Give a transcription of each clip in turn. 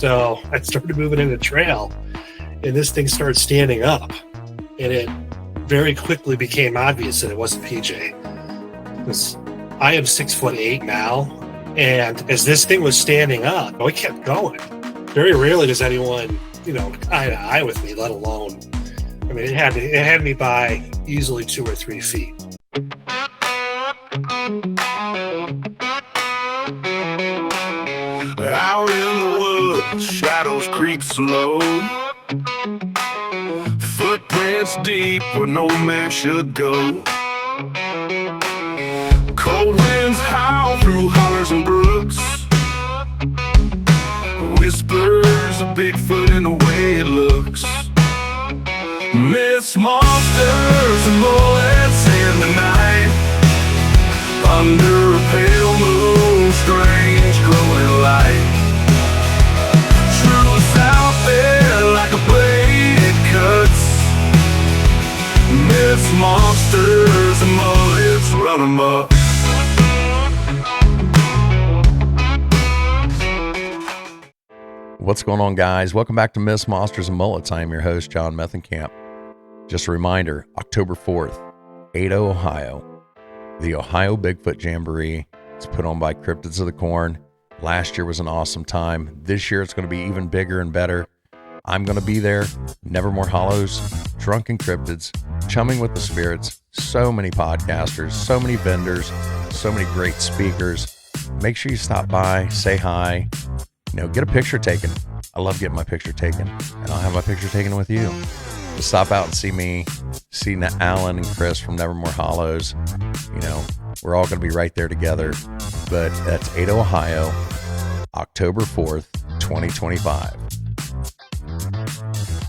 So I started moving in the trail, and this thing started standing up, and it very quickly became obvious that it wasn't PJ. Because I am 6'8" now, and as this thing was standing up, it kept going. Very rarely does anyone, eye to eye with me, let alone, I mean, it had me by easily 2 or 3 feet. Out in the woods, shadows creep slow. Footprints deep where no man should go. Cold winds howl through hollers and brooks. Whispers of Bigfoot in the way it looks. Myths, monsters, and bullets in the night. Under a pale moon, strange glowing light. Truth out there like a blade it cuts. Myths, monsters, and bullets run amok. What's going on, guys? Welcome back to Myths, Monsters, and Mullets. I am your host, John Methenkamp. Just a reminder, October 4th, Ada, Ohio, the Ohio Bigfoot Jamboree. It's put on by Cryptids of the Corn. Last year was an awesome time. This year it's going to be even bigger and better. I'm going to be there. Nevermore Hollows, Drunken Cryptids, Chumming with the Spirits, so many podcasters, so many vendors, so many great speakers. Make sure you stop by, say hi. Get a picture taken. I love getting my picture taken, and I'll have my picture taken with you. So stop out and see me, see Alan and Chris from Nevermore Hollows. We're all going to be right there together. But that's Ada, Ohio, October 4th, 2025.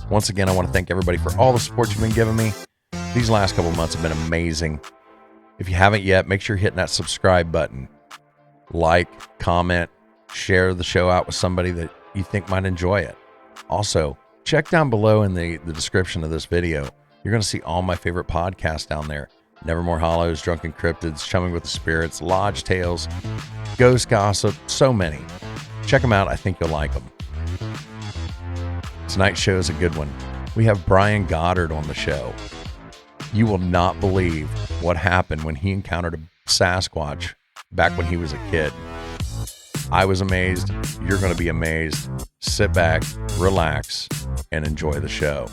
Once again, I want to thank everybody for all the support you've been giving me. These last couple months have been amazing. If you haven't yet, make sure you're hitting that subscribe button. Like, comment, share the show out with somebody that you think might enjoy it. Also, check down below in the description of this video. You're going to see all my favorite podcasts down there. Nevermore Hollows, Drunken Cryptids, Chumming with the Spirits, Lodge Tales, Ghost Gossip, so many. Check them out. I think you'll like them. Tonight's show is a good one. We have Brian Goddard on the show. You will not believe what happened when he encountered a Sasquatch back when he was a kid. I was amazed. You're going to be amazed. Sit back, relax, and enjoy the show.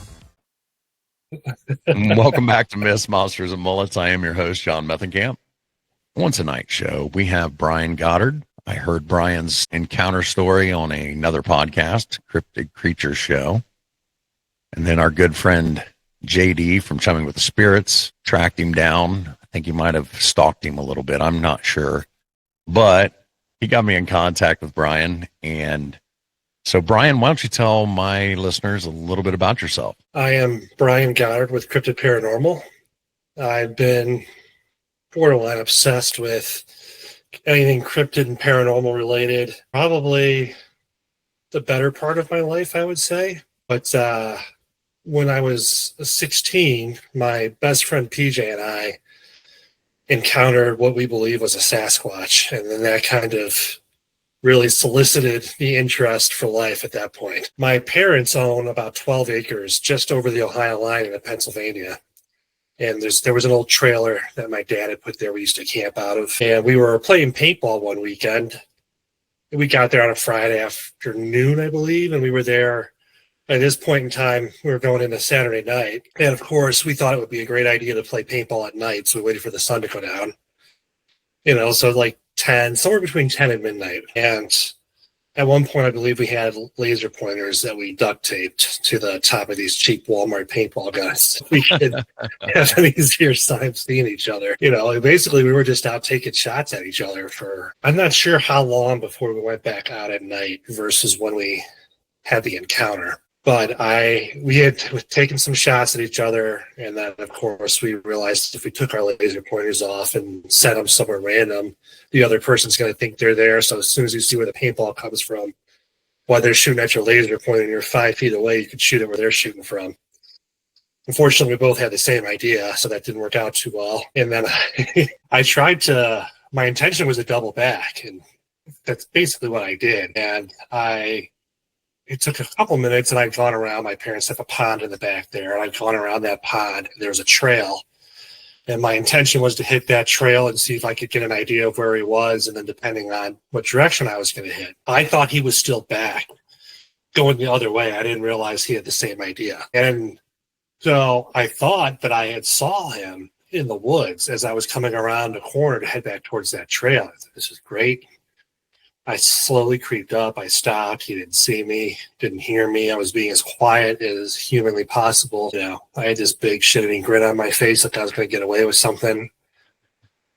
Welcome back to Myths, Monsters, and Mullets. I am your host, John Methenkamp. On tonight's show, we have Brian Goddard. I heard Brian's encounter story on another podcast, Cryptic Creatures Show. And then our good friend JD from Chumming with the Spirits tracked him down. I think he might have stalked him a little bit. I'm not sure. But he got me in contact with Brian. And so, Brian, why don't you tell my listeners a little bit about yourself? I am Brian Goddard with Cryptic Paranormal. I've been borderline obsessed with anything cryptid and paranormal related, probably the better part of my life, I would say. But when I was 16, my best friend PJ and I encountered what we believe was a Sasquatch, and then that kind of really solicited the interest for life at that point. My parents own about 12 acres just over the Ohio line in Pennsylvania, and there was an old trailer that my dad had put there we used to camp out of, and we were playing paintball one weekend. We got there on a Friday afternoon, I believe, and we were there. At this point in time, we were going into Saturday night. And of course, we thought it would be a great idea to play paintball at night. So we waited for the sun to go down. So like 10, somewhere between 10 and midnight. And at one point, I believe we had laser pointers that we duct taped to the top of these cheap Walmart paintball guns. We could have an easier time seeing each other. Basically, we were just out taking shots at each other for, I'm not sure how long before we went back out at night versus when we had the encounter. But we had taken some shots at each other, and then, of course, we realized if we took our laser pointers off and set them somewhere random, the other person's going to think they're there. So as soon as you see where the paintball comes from, while they're shooting at your laser pointer and you're 5 feet away, you could shoot it where they're shooting from. Unfortunately, we both had the same idea, so that didn't work out too well. And then my intention was to double back, and that's basically what I did. And I it took a couple minutes, and I'd gone around. My parents have a pond in the back there, and I'd gone around that pond. And there was a trail, and my intention was to hit that trail and see if I could get an idea of where he was, and then depending on what direction I was going to hit. I thought he was still back, going the other way. I didn't realize he had the same idea. And so I thought that I had saw him in the woods as I was coming around the corner to head back towards that trail. I thought, this is great. I slowly creeped up. I stopped. He didn't see me, didn't hear me. I was being as quiet as humanly possible. You know, I had this big shitty grin on my face that I was going to get away with something,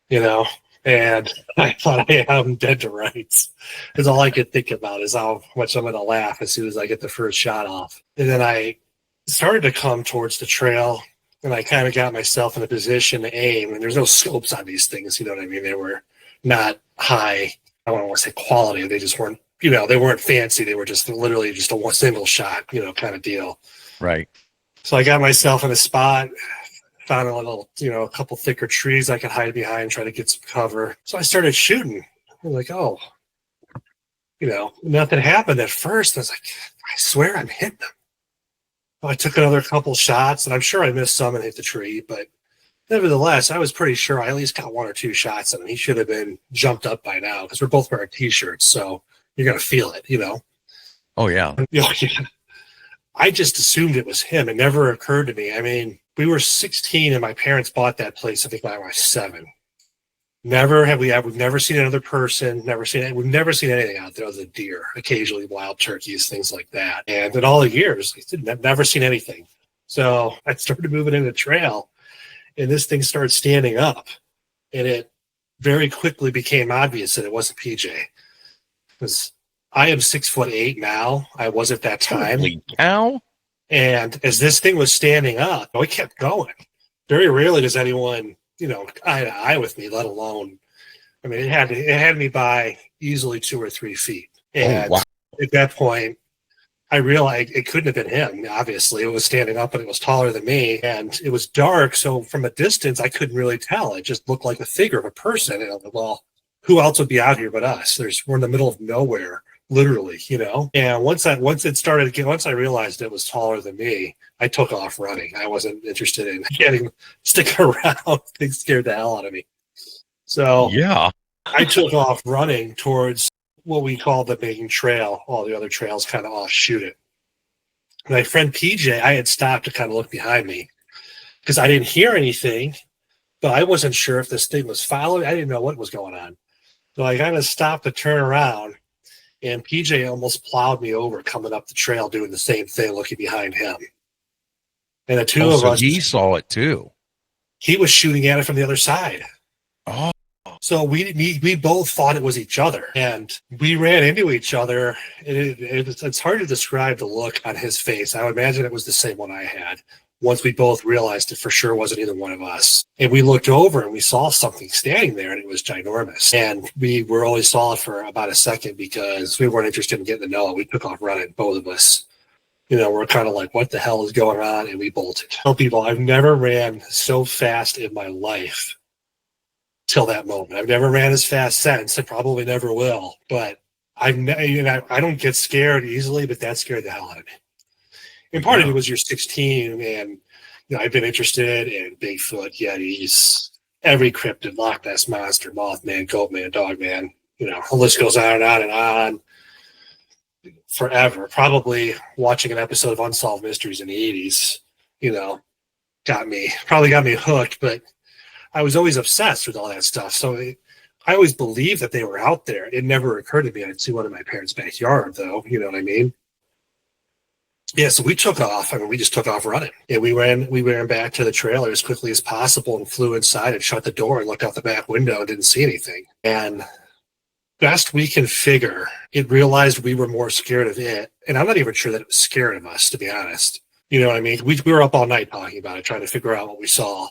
you know, and I thought, hey, I'm dead to rights. Because all I could think about is how much I'm going to laugh as soon as I get the first shot off. And then I started to come towards the trail, and I kind of got myself in a position to aim. And there's no scopes on these things, you know what I mean? They were not high, I don't want to say quality. They just weren't, you know, they weren't fancy. They were just literally just a one single shot, you know, kind of deal. Right. So I got myself in a spot, found a little, you know, a couple thicker trees I could hide behind, try to get some cover. So I started shooting. I'm like, oh, you know, nothing happened at first. I was like, I swear I'm hitting them. So I took another couple shots, and I'm sure I missed some and hit the tree, but nevertheless, I was pretty sure I at least got one or two shots, and he should have been jumped up by now because we're both wearing T-shirts, so you're going to feel it, you know? Oh, yeah. I just assumed it was him. It never occurred to me. I mean, we were 16, and my parents bought that place, I think, when I was 7. We've never seen another person, we've never seen anything out there other than deer, occasionally wild turkeys, things like that. And in all the years, I've never seen anything. So I started moving in the trail, and this thing started standing up, and it very quickly became obvious that it wasn't PJ, because I am 6'8" now. I was at that time. Holy cow. And as this thing was standing up, it kept going. Very rarely does anyone, you know, eye to eye with me, let alone, I mean, it had me by easily 2 or 3 feet. And wow. At that point, I realized it couldn't have been him. Obviously, it was standing up, and it was taller than me, and it was dark. So from a distance, I couldn't really tell. It just looked like a figure of a person. And I was like, well, who else would be out here but us? We're in the middle of nowhere, literally, you know. And once I realized it was taller than me, I took off running. I wasn't interested in sticking around. It scared the hell out of me. So yeah, I took off running towards what we call the main trail. All the other trails kind of offshoot it. My friend PJ, I had stopped to kind of look behind me because I didn't hear anything, but I wasn't sure if this thing was following. I didn't know what was going on. So I kind of stopped to turn around, and PJ almost plowed me over coming up the trail doing the same thing, looking behind him. And the two of us, he saw it too. He was shooting at it from the other side. Oh. So we both thought it was each other, and we ran into each other. It's hard to describe the look on his face. I would imagine it was the same one I had. Once we both realized it for sure wasn't either one of us. And we looked over and we saw something standing there, and it was ginormous. And we were only saw it for about a second because we weren't interested in getting to know it. We took off running, both of us. You know, we're kind of like, what the hell is going on? And we bolted. Tell people, I've never ran so fast in my life till that moment. I've never ran as fast since. I probably never will. But I don't get scared easily, but that scared the hell out of me. And part of it was you're 16, and you know, I've been interested in Bigfoot, Yetis, every cryptid, Loch Ness Monster, Mothman, Goatman, Dogman. You know, the list goes on and on forever. Probably watching an episode of Unsolved Mysteries in the 80s, you know, probably got me hooked. But I was always obsessed with all that stuff. So I always believed that they were out there. It never occurred to me I'd see one in my parents' backyard, though. You know what I mean? Yeah, so we took off. I mean, we just took off running. And we ran back to the trailer as quickly as possible and flew inside and shut the door and looked out the back window and didn't see anything. And best we can figure, it realized we were more scared of it. And I'm not even sure that it was scared of us, to be honest. You know what I mean? We were up all night talking about it, trying to figure out what we saw.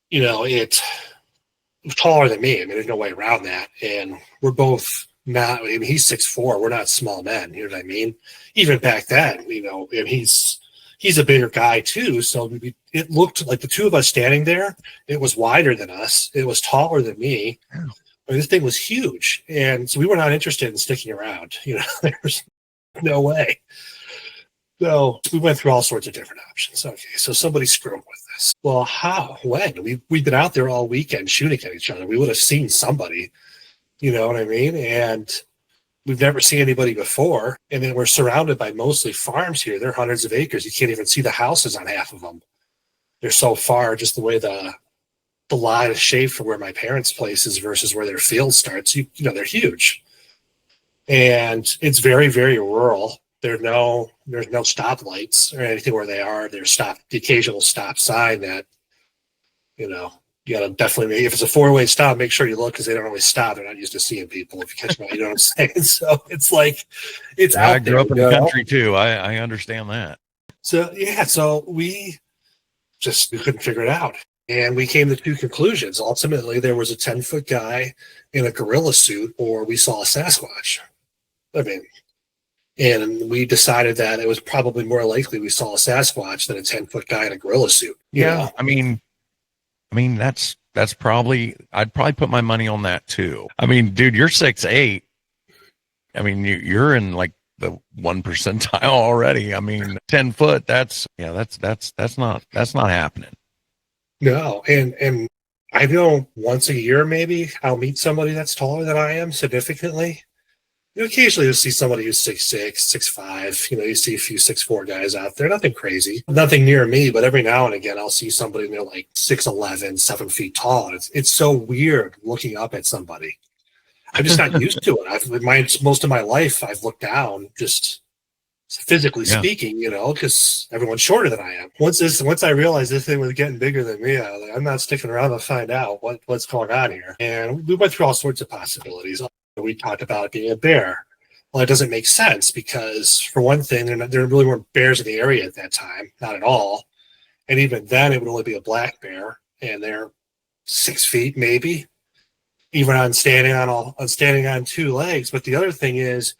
You know, it was taller than me. I mean, there's no way around that. And we're both not, I mean, he's 6'4". We're not small men. You know what I mean? Even back then, you know, and he's a bigger guy too. So it looked like the two of us standing there, it was wider than us. It was taller than me. I mean, this thing was huge. And so we were not interested in sticking around. You know, No way. So we went through all sorts of different options. Okay, so somebody's screwing with this. Well, how? When? We've been out there all weekend shooting at each other. We would have seen somebody, you know what I mean? And we've never seen anybody before. And then we're surrounded by mostly farms here. They're hundreds of acres. You can't even see the houses on half of them. They're so far, just the way the line is shaped from where my parents' place is versus where their field starts. You know, they're huge. And it's very, very rural. There's no stoplights or anything where they are. There's the occasional stop sign that, you know, you gotta definitely, if it's a 4-way stop, make sure you look because they don't always stop. They're not used to seeing people. If you catch me, you know what I'm saying? So it's like, it's out there. I grew up in the country too. I understand that. So yeah, so we couldn't figure it out. And we came to two conclusions. Ultimately, there was a 10-foot guy in a gorilla suit, or we saw a Sasquatch. I mean, and we decided that it was probably more likely we saw a Sasquatch than a 10-foot guy in a gorilla suit. Yeah, I mean, that's probably, I'd probably put my money on that too. I mean, dude, you're 6'8". I mean, you're in like the 1 percentile already. I mean, 10 foot. That's not happening. No, and I know once a year maybe I'll meet somebody that's taller than I am significantly. You know, occasionally you'll see somebody who's 6'6", 6'5". You know, you see a few 6'4" guys out there. Nothing crazy, nothing near me, but every now and again I'll see somebody and they're like 6'11", 7 feet tall. And it's so weird looking up at somebody. I'm just not used to it. Most of my life I've looked down, just physically speaking, you know, because everyone's shorter than I am. Once I realized this thing was getting bigger than me, I was like, I'm not sticking around to find out what's going on here. And we went through all sorts of possibilities. We talked about it being a bear. Well, it doesn't make sense because, for one thing, there really weren't bears in the area at that time, not at all. And even then, it would only be a black bear, and they're 6 feet maybe, even on standing on two legs. But the other thing is,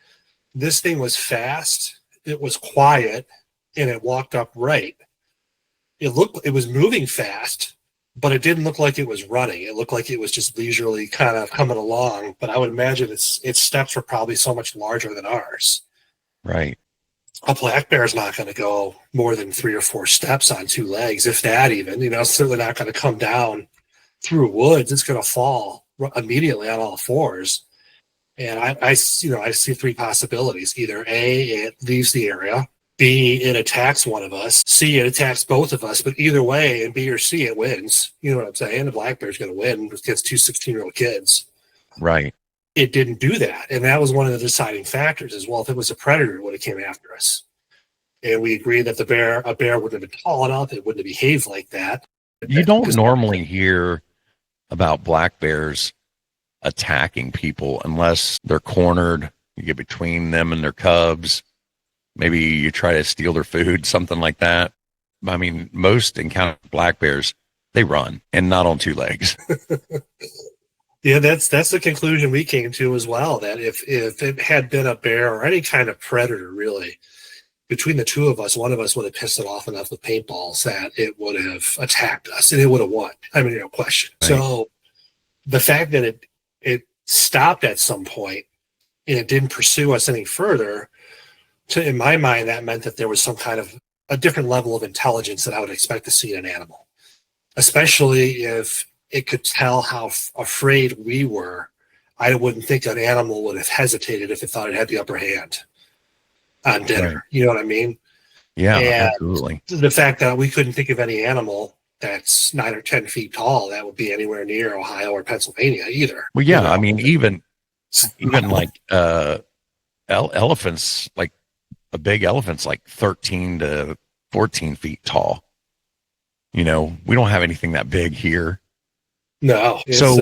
this thing was fast, it was quiet, and it walked upright. It was moving fast, but it didn't look like it was running. It looked like it was just leisurely kind of coming along. But I would imagine its steps were probably so much larger than ours. Right. A black bear is not going to go more than 3 or 4 steps on 2 legs, if that even. You know, it's certainly not going to come down through woods. It's going to fall immediately on all fours. And I see 3 possibilities. Either A, it leaves the area. B, it attacks one of us. C, it attacks both of us. But either way, in B or C, it wins. You know what I'm saying? The black bear's going to win against 2 16-year-old kids. Right. It didn't do that. And that was one of the deciding factors as well. If it was a predator, it would have came after us. And we agreed that a bear wouldn't have been tall enough. It wouldn't have behaved like that. You don't normally hear about black bears attacking people unless they're cornered. You get between them and their cubs. Maybe you try to steal their food, something like that. I mean, most encounter black bears, they run, and not on 2 legs. Yeah, that's the conclusion we came to as well, that if it had been a bear or any kind of predator, really, between the two of us, one of us would have pissed it off enough with paintballs that it would have attacked us, and it would have won. I mean, no question. Right. So the fact that it stopped at some point and it didn't pursue us any further, in my mind, that meant that there was some kind of a different level of intelligence that I would expect to see in an animal, especially if it could tell how afraid we were. I wouldn't think an animal would have hesitated if it thought it had the upper hand on dinner. Right. You know what I mean? Yeah, and absolutely. The fact that we couldn't think of any animal that's 9 or 10 feet tall that would be anywhere near Ohio or Pennsylvania either. Well, yeah, you know? I mean, even like elephants, like a big elephant's like 13 to 14 feet tall. You know, we don't have anything that big here. No. So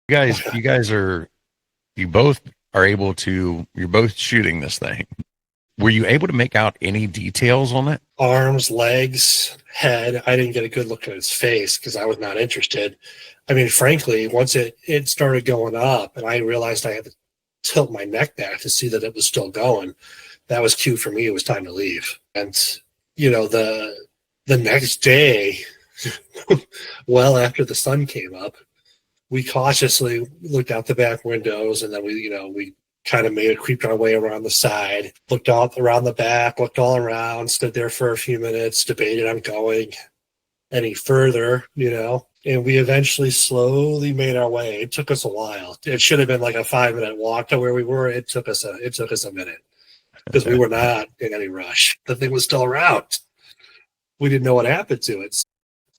you both you're both shooting this thing. Were you able to make out any details on it? Arms, legs, head. I didn't get a good look at its face because I was not interested. I mean, frankly, once it started going up and I realized I had to tilt my neck back to see that it was still going, that was cue for me. It was time to leave. And, you know, the next day, well, after the sun came up, we cautiously looked out the back windows, and then we kind of made a creeped our way around the side, looked out around the back, looked all around, stood there for a few minutes, debated on going any further, and we eventually slowly made our way. It took us a while. It should have been like a 5-minute walk to where we were. It took us a minute because we were not in any rush. The thing was still around. We didn't know what happened to it.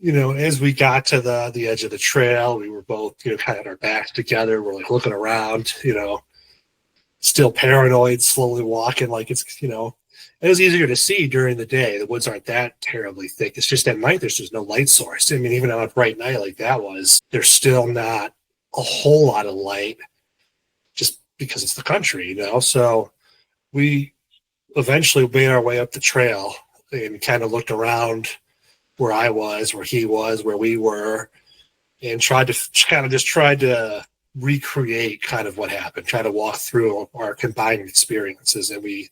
As we got to the edge of the trail, we were both, kind of our backs together. We're like looking around, still paranoid, slowly walking like it's, it was easier to see during the day. The woods aren't that terribly thick. It's just at night, there's just no light source. I mean, even on a bright night like that was, there's still not a whole lot of light just because it's the country, So we eventually made our way up the trail and kind of looked around where I was, where he was, where we were, and tried to recreate kind of what happened, try to walk through our combined experiences. And we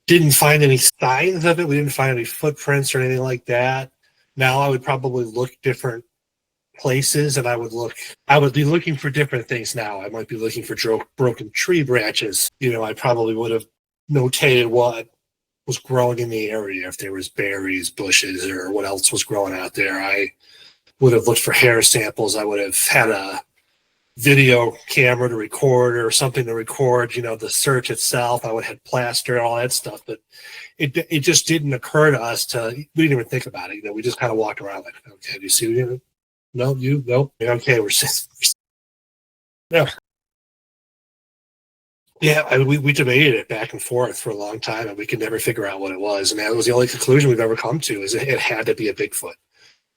didn't find any signs of it. We didn't find any footprints or anything like that. Now I would probably look different places, and I would be looking for different things now. I might be looking for broken tree branches. I probably would have notated what was growing in the area, if there was berries, bushes, or what else was growing out there. I would have looked for hair samples. I would have had a video camera to record or something to record, the search itself. I would have had plaster, all that stuff, but it just didn't occur to us we didn't even think about it. We just kind of walked around like, okay, do you see anything? No, nope. Okay, we're no. Yeah, we debated it back and forth for a long time, and we could never figure out what it was. And that was the only conclusion we've ever come to, is it had to be a Bigfoot.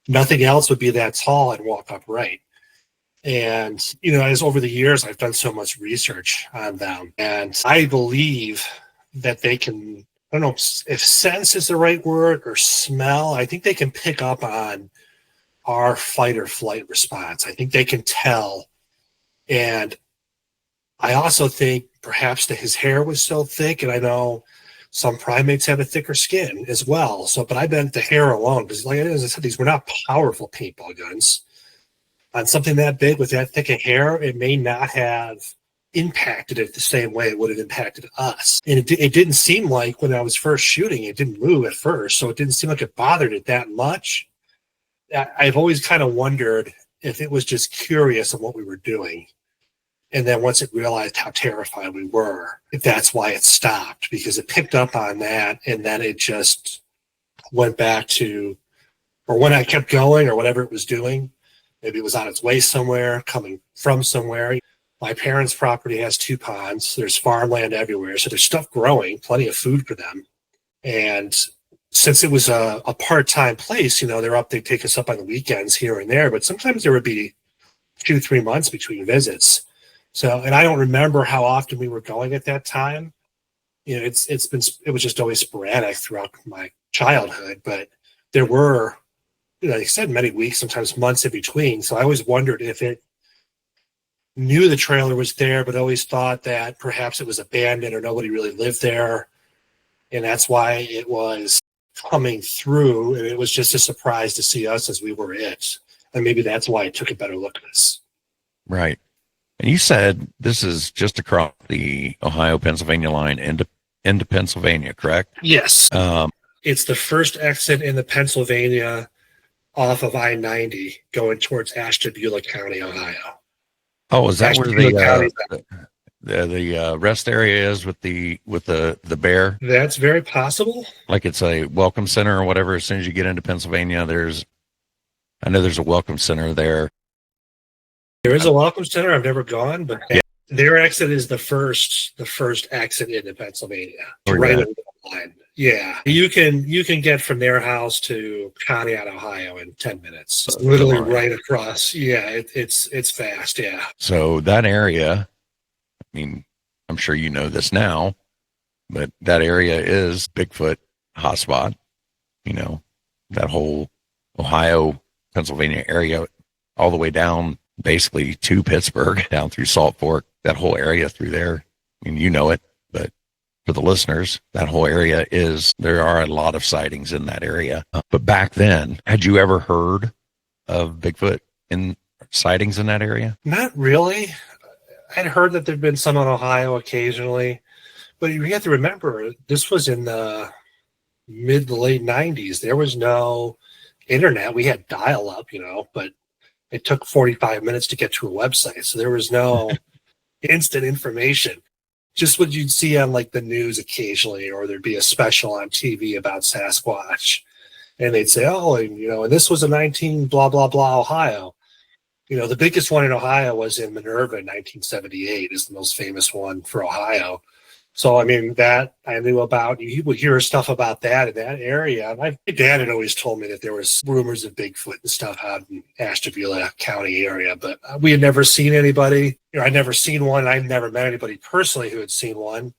Nothing else would be that tall and walk upright. And, as over the years, I've done so much research on them. And I believe that they can, I don't know if sense is the right word, or smell. I think they can pick up on our fight or flight response. I think they can tell. And I also think perhaps that his hair was so thick, and I know some primates have a thicker skin as well. But I bet the hair alone, because like as I said, these were not powerful paintball guns. On something that big with that thick of hair, it may not have impacted it the same way it would have impacted us. And it didn't seem like, when I was first shooting, it didn't move at first, so it didn't seem like it bothered it that much. I've always kind of wondered if it was just curious of what we were doing. And then once it realized how terrified we were, if that's why it stopped, because it picked up on that, and then it just went back to, or when I kept going or whatever it was doing, maybe it was on its way somewhere, coming from somewhere. My parents' property has 2 ponds. There's farmland everywhere, so there's stuff growing, plenty of food for them. And since it was a part-time place, they'd take us up on the weekends here and there, but sometimes there would be 2-3 months between visits. So, and I don't remember how often we were going at that time. It was just always sporadic throughout my childhood, but there were, like I said, many weeks, sometimes months in between. So I always wondered if it knew the trailer was there, but always thought that perhaps it was abandoned or nobody really lived there. And that's why it was coming through. And it was just a surprise to see us as we were it. And maybe that's why it took a better look at us. Right. And you said this is just across the Ohio-Pennsylvania line into Pennsylvania, correct? Yes. It's the first exit in the Pennsylvania off of I-90 going towards Ashtabula County, Ohio. Oh, is that where the rest area is with the bear? That's very possible. Like it's a welcome center or whatever. As soon as you get into Pennsylvania, I know there's a welcome center there. There is a welcome center. I've never gone, but their exit is the first exit into Pennsylvania. Right over the line. Yeah. You can get from their house to Conneaut, Ohio in 10 minutes. It's literally right across. Yeah, it's fast, yeah. So that area, I mean, I'm sure you know this now, but that area is Bigfoot hotspot. That whole Ohio, Pennsylvania area, all the way down basically to Pittsburgh, down through Salt Fork, that whole area through there. I mean, you know it, but for the listeners, that whole area there are a lot of sightings in that area. But back then, had you ever heard of Bigfoot sightings in that area? Not really. I'd heard that there'd been some in Ohio occasionally, but you have to remember this was in the mid to late 90s. There was no internet. We had dial up, but it took 45 minutes to get to a website. So there was no instant information. Just what you'd see on like the news occasionally, or there'd be a special on TV about Sasquatch. And they'd say, oh, and this was a 19 blah, blah, blah, Ohio. The biggest one in Ohio was in Minerva in 1978 is the most famous one for Ohio. So, that I knew about. You would hear stuff about that in that area. My dad had always told me that there was rumors of Bigfoot and stuff out in Ashtabula County area, but we had never seen anybody. I'd never seen one. I'd never met anybody personally who had seen one.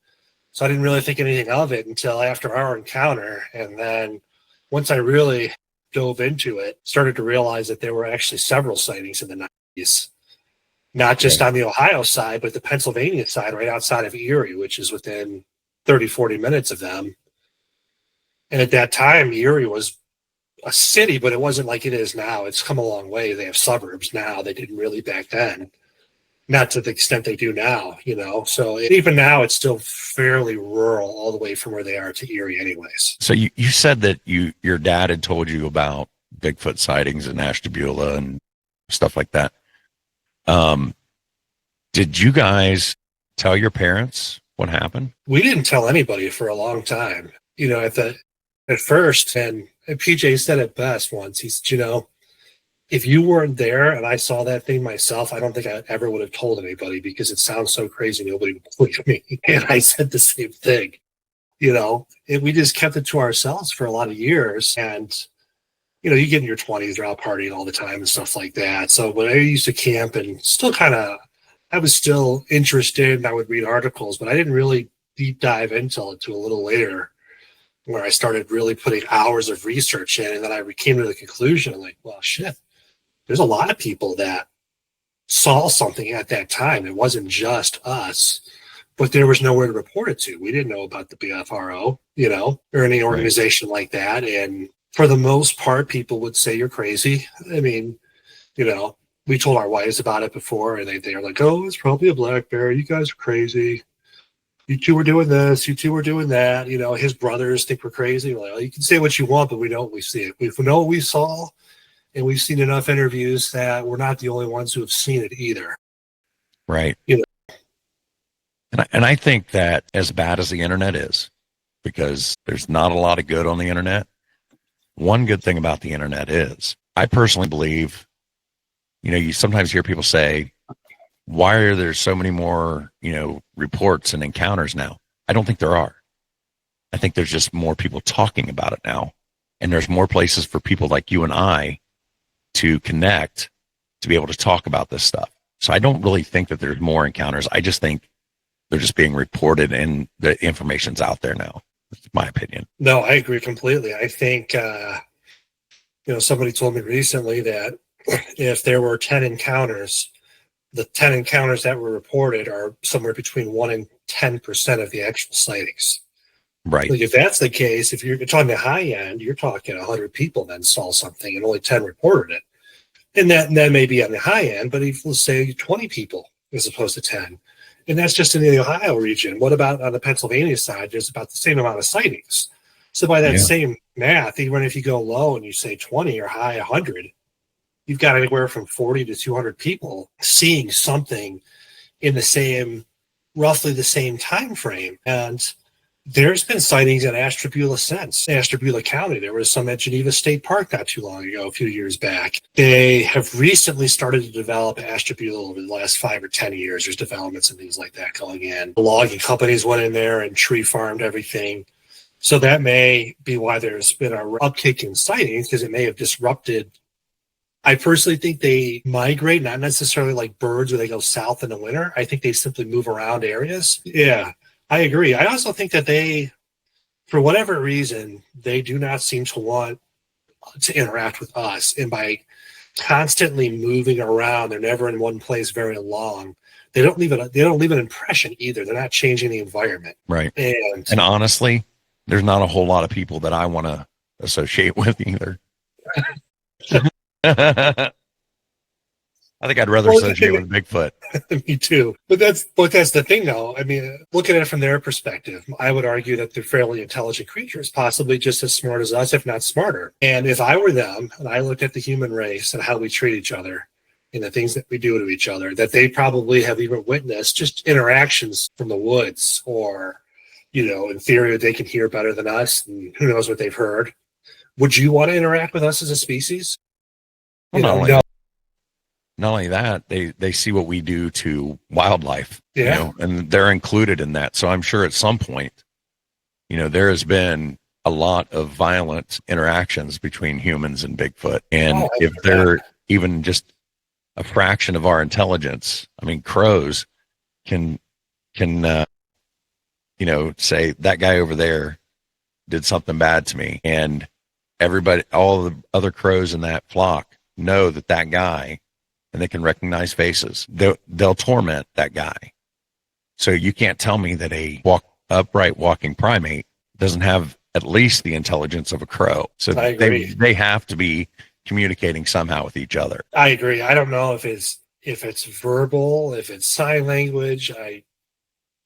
So I didn't really think anything of it until after our encounter. And then once I really dove into it, started to realize that there were actually several sightings in the 90s. Not just on the Ohio side, but the Pennsylvania side, right outside of Erie, which is within 30, 40 minutes of them. And at that time, Erie was a city, but it wasn't like it is now. It's come a long way. They have suburbs now. They didn't really back then. Not to the extent they do now, So even now, it's still fairly rural all the way from where they are to Erie anyways. So you said that your dad had told you about Bigfoot sightings in Ashtabula and stuff like that. Did you guys tell your parents what happened? We didn't tell anybody for a long time. At first, and PJ said it best once. He said, if you weren't there and I saw that thing myself, I don't think I ever would have told anybody because it sounds so crazy. Nobody would believe me. And I said the same thing, and we just kept it to ourselves for a lot of years. And, you get in your 20s, you're out partying all the time and stuff like that. So when I used to camp and I was still interested and I would read articles, but I didn't really deep dive into it a little later where I started really putting hours of research in. And then I came to the conclusion, like, well, shit, there's a lot of people that saw something at that time. It wasn't just us, but there was nowhere to report it to. We didn't know about the BFRO, or any organization like that. And for the most part, people would say you're crazy. We told our wives about it before, and they were like, oh, it's probably a black bear. You guys are crazy. You two were doing this. You two were doing that. His brothers think we're crazy. We're like, well, you can say what you want, but we know what we see. We know what we saw, and we've seen enough interviews that we're not the only ones who have seen it either. Right. And I think that as bad as the internet is, because there's not a lot of good on the internet, one good thing about the internet is, I personally believe, you sometimes hear people say, why are there so many more, reports and encounters now? I don't think there are. I think there's just more people talking about it now. And there's more places for people like you and I to connect, to be able to talk about this stuff. So I don't really think that there's more encounters. I just think they're just being reported and the information's out there now. That's my opinion. No, I agree completely. I think, somebody told me recently that if there were 10 encounters, the 10 encounters that were reported are somewhere between 1% and 10% of the actual sightings. Right. Like if that's the case, if you're talking the high end, you're talking 100 people then saw something and only 10 reported it. And that may be on the high end, but if let's say 20 people as opposed to 10, and that's just in the Ohio region. What about on the Pennsylvania side? There's about the same amount of sightings. So by that same math, even if you go low and you say 20 or high 100, you've got anywhere from 40 to 200 people seeing something in roughly the same time frame. And there's been sightings in Ashtabula since. Ashtabula County, there was some at Geneva State Park not too long ago, a few years back. They have recently started to develop Ashtabula over the last 5 or 10 years. There's developments and things like that going in. The logging companies went in there and tree farmed everything. So that may be why there's been an uptick in sightings, because it may have disrupted. I personally think they migrate, not necessarily like birds where they go south in the winter. I think they simply move around areas. Yeah, I agree. I also think that they, for whatever reason, they do not seem to want to interact with us. And by constantly moving around, they're never in one place very long. They don't leave an impression either. They're not changing the environment. Right. And honestly, there's not a whole lot of people that I want to associate with either. I think I'd rather associate with Bigfoot. Me too. But that's the thing, though. I mean, looking at it from their perspective, I would argue that they're fairly intelligent creatures, possibly just as smart as us, if not smarter. And if I were them, and I looked at the human race and how we treat each other and the things that we do to each other, that they probably have even witnessed just interactions from the woods, or, in theory, they can hear better than us, and who knows what they've heard. Would you want to interact with us as a species? Well, not only that, they see what we do to wildlife, and they're included in that. So I'm sure at some point, there has been a lot of violent interactions between humans and Bigfoot. And if they're even just a fraction of our intelligence, I mean, crows can say that guy over there did something bad to me. And everybody, all the other crows in that flock know that guy, and they can recognize faces. They'll torment that guy. So you can't tell me that a upright walking primate doesn't have at least the intelligence of a crow. So they have to be communicating somehow with each other. I agree. I don't know if it's verbal, if it's sign language. I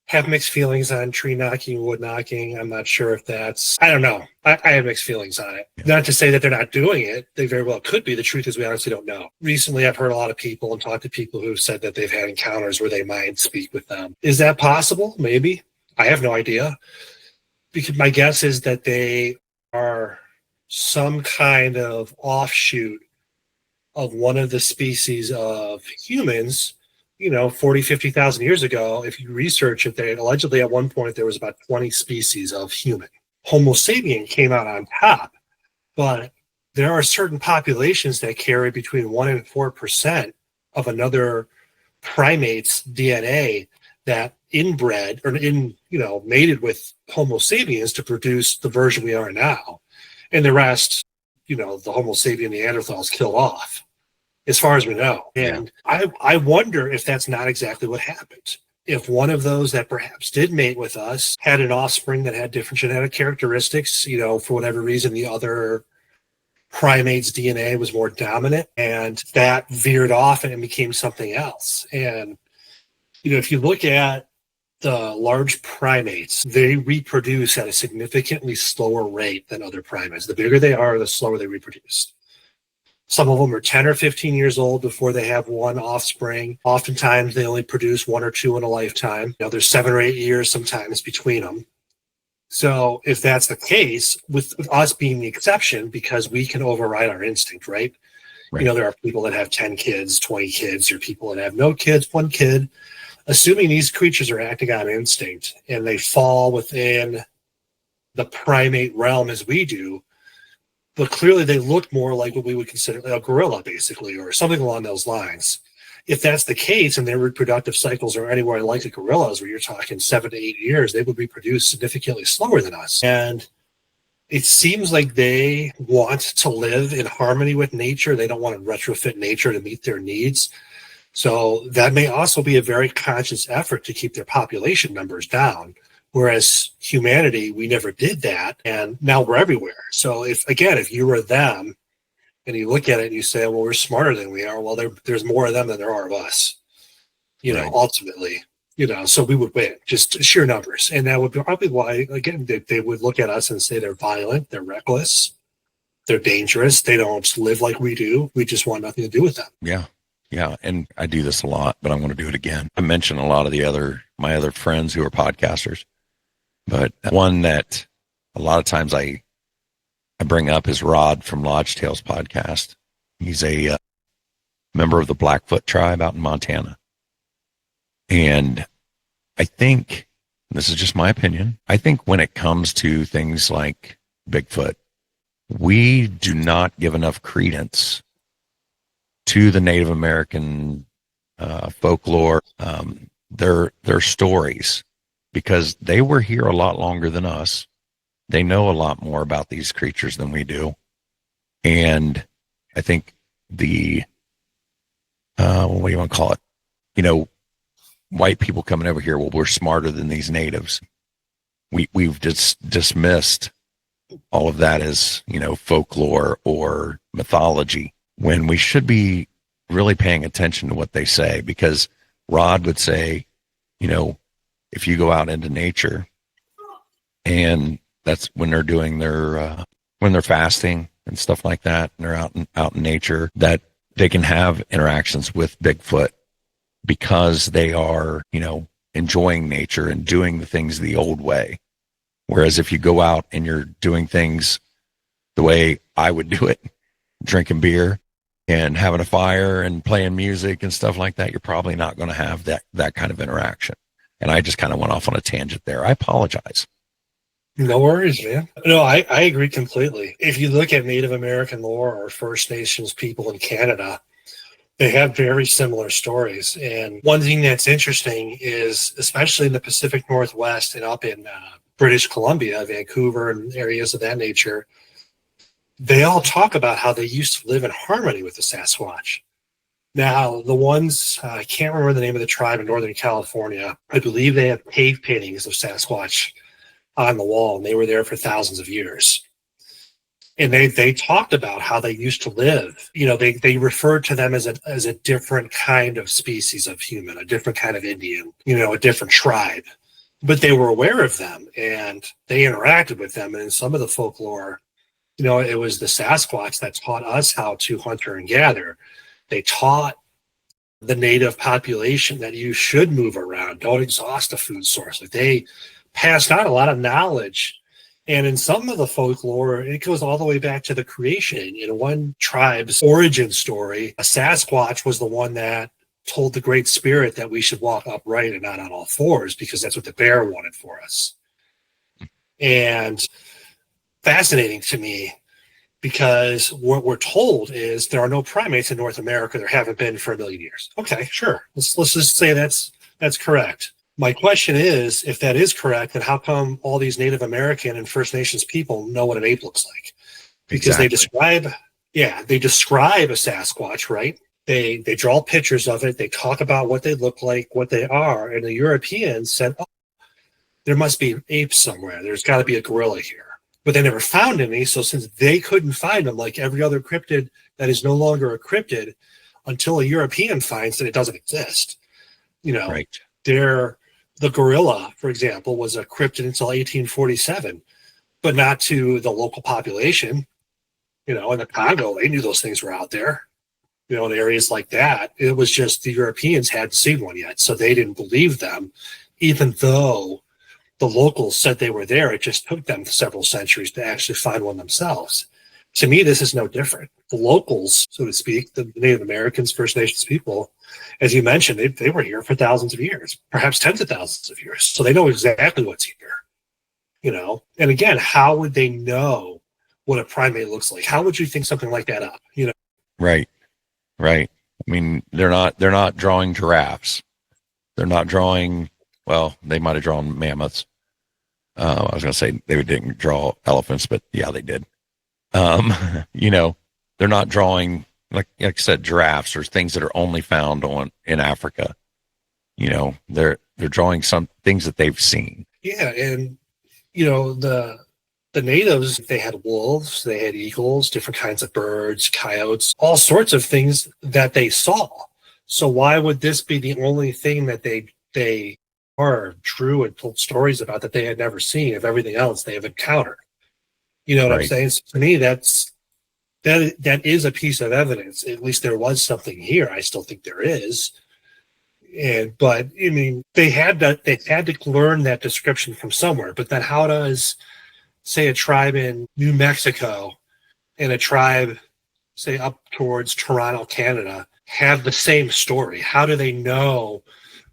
have mixed feelings on tree knocking, wood knocking. I'm not sure if I don't know. I have mixed feelings on it. Yeah. Not to say that they're not doing it. They very well could be. The truth is we honestly don't know. Recently, I've heard a lot of people and talked to people who've said that they've had encounters where they might speak with them. Is that possible? Maybe. I have no idea. Because my guess is that they are some kind of offshoot of one of the species of humans 40, 50,000 years ago. If you research it, allegedly at one point there was about 20 species of human. Homo sapien came out on top, but there are certain populations that carry between 1% and 4% of another primate's DNA that inbred or mated with Homo sapiens to produce the version we are now. And the rest, the Homo sapien Neanderthals killed off, as far as we know. And I wonder if that's not exactly what happened. If one of those that perhaps did mate with us had an offspring that had different genetic characteristics, for whatever reason, the other primate's DNA was more dominant, and that veered off and it became something else. And, if you look at the large primates, they reproduce at a significantly slower rate than other primates. The bigger they are, the slower they reproduce. Some of them are 10 or 15 years old before they have one offspring. Oftentimes, they only produce one or two in a lifetime. There's 7 or 8 years sometimes between them. So if that's the case, with us being the exception, because we can override our instinct, right? There are people that have 10 kids, 20 kids, or people that have no kids, 1 kid. Assuming these creatures are acting on instinct and they fall within the primate realm as we do, but clearly they look more like what we would consider a gorilla, basically, or something along those lines. If that's the case and their reproductive cycles are anywhere like the gorillas, where you're talking 7 to 8 years, they would reproduce significantly slower than us. And it seems like they want to live in harmony with nature. They don't want to retrofit nature to meet their needs. So that may also be a very conscious effort to keep their population numbers down. Whereas humanity, we never did that, and now we're everywhere. So if you were them, and you look at it and you say, well, we're smarter than we are, well, there's more of them than there are of us, ultimately, so we would win, just sheer numbers. And that would be probably why, again, they would look at us and say they're violent, they're reckless, they're dangerous, they don't live like we do, we just want nothing to do with them. Yeah, and I do this a lot, but I want to do it again. I mentioned a lot of my other friends who are podcasters. But one that a lot of times I bring up is Rod from Lodge Tales podcast. He's a member of the Blackfoot tribe out in Montana. And I think, this is just my opinion, I think when it comes to things like Bigfoot, we do not give enough credence to the Native American folklore, their stories, because they were here a lot longer than us. They know a lot more about these creatures than we do. And I think what do you want to call it? White people coming over here, well, we're smarter than these natives. We've just dismissed all of that as, folklore or mythology, when we should be really paying attention to what they say, because Rod would say, you know, if you go out into nature, and that's when they're doing their when they're fasting and stuff like that, and they're out in nature, that they can have interactions with Bigfoot because they are, you know, enjoying nature and doing the things the old way. Whereas if you go out and you're doing things the way I would do it, drinking beer and having a fire and playing music and stuff like that, you're probably not going to have that kind of interaction. And I just kind of went off on a tangent there. I apologize. No worries, man. No, I agree completely. If you look at Native American lore or First Nations people in Canada, they have very similar stories. And one thing that's interesting is, especially in the Pacific Northwest and up in British Columbia, Vancouver, and areas of that nature, they all talk about how they used to live in harmony with the Sasquatch. Now, the ones, I can't remember the name of the tribe in Northern California. I believe they have cave paintings of Sasquatch on the wall, and they were there for thousands of years. And they talked about how they used to live. You know, they referred to them as a different kind of species of human, a different kind of Indian, you know, a different tribe. But they were aware of them, and they interacted with them. And in some of the folklore, you know, it was the Sasquatch that taught us how to hunt and gather. They taught the native population that you should move around, don't exhaust a food source. Like, they passed on a lot of knowledge. And in some of the folklore, it goes all the way back to the creation. In one tribe's origin story, a Sasquatch was the one that told the Great Spirit that we should walk upright and not on all fours, because that's what the bear wanted for us. And fascinating to me, because what we're told is there are no primates in North America. There haven't been for 1 million years. Okay, sure. Let's just say that's correct. My question is, if that is correct, then how come all these Native American and First Nations people know what an ape looks like? Because Exactly. they describe a Sasquatch, right? They draw pictures of it. They talk about what they look like, what they are. And the Europeans said, oh, there must be apes somewhere. There's got to be a gorilla here. But they never found any. So since they couldn't find them, like every other cryptid that is no longer a cryptid, until a European finds that it doesn't exist. You know, Right. The gorilla, for example, was a cryptid until 1847, but not to the local population. You know, in the Congo, they knew those things were out there. You know, in areas like that, it was just the Europeans hadn't seen one yet, so they didn't believe them, even though the locals said they were there. It just took them several centuries to actually find one themselves. To me, this is no different. The locals, so to speak, the Native Americans, First Nations people, as you mentioned, they were here for thousands of years, perhaps tens of thousands of years. So they know exactly what's here, you know? And again, how would they know what a primate looks like? How would you think something like that up, you know? Right. I mean, they're not drawing giraffes. They're not drawing, well, they might have drawn mammoths. I was going to say they didn't draw elephants, but yeah, they did. You know, they're not drawing, like I said, giraffes or things that are only found in Africa. You know, they're drawing some things that they've seen. Yeah, and you know, the natives, they had wolves, they had eagles, different kinds of birds, coyotes, all sorts of things that they saw. So why would this be the only thing that they drew and told stories about that they had never seen, if everything else they have encountered? You know what I'm saying? So to me, that is a piece of evidence. At least there was something here. I still think there is. But I mean, they had to learn that description from somewhere. But then how does, say, a tribe in New Mexico and a tribe, say, up towards Toronto, Canada, have the same story? How do they know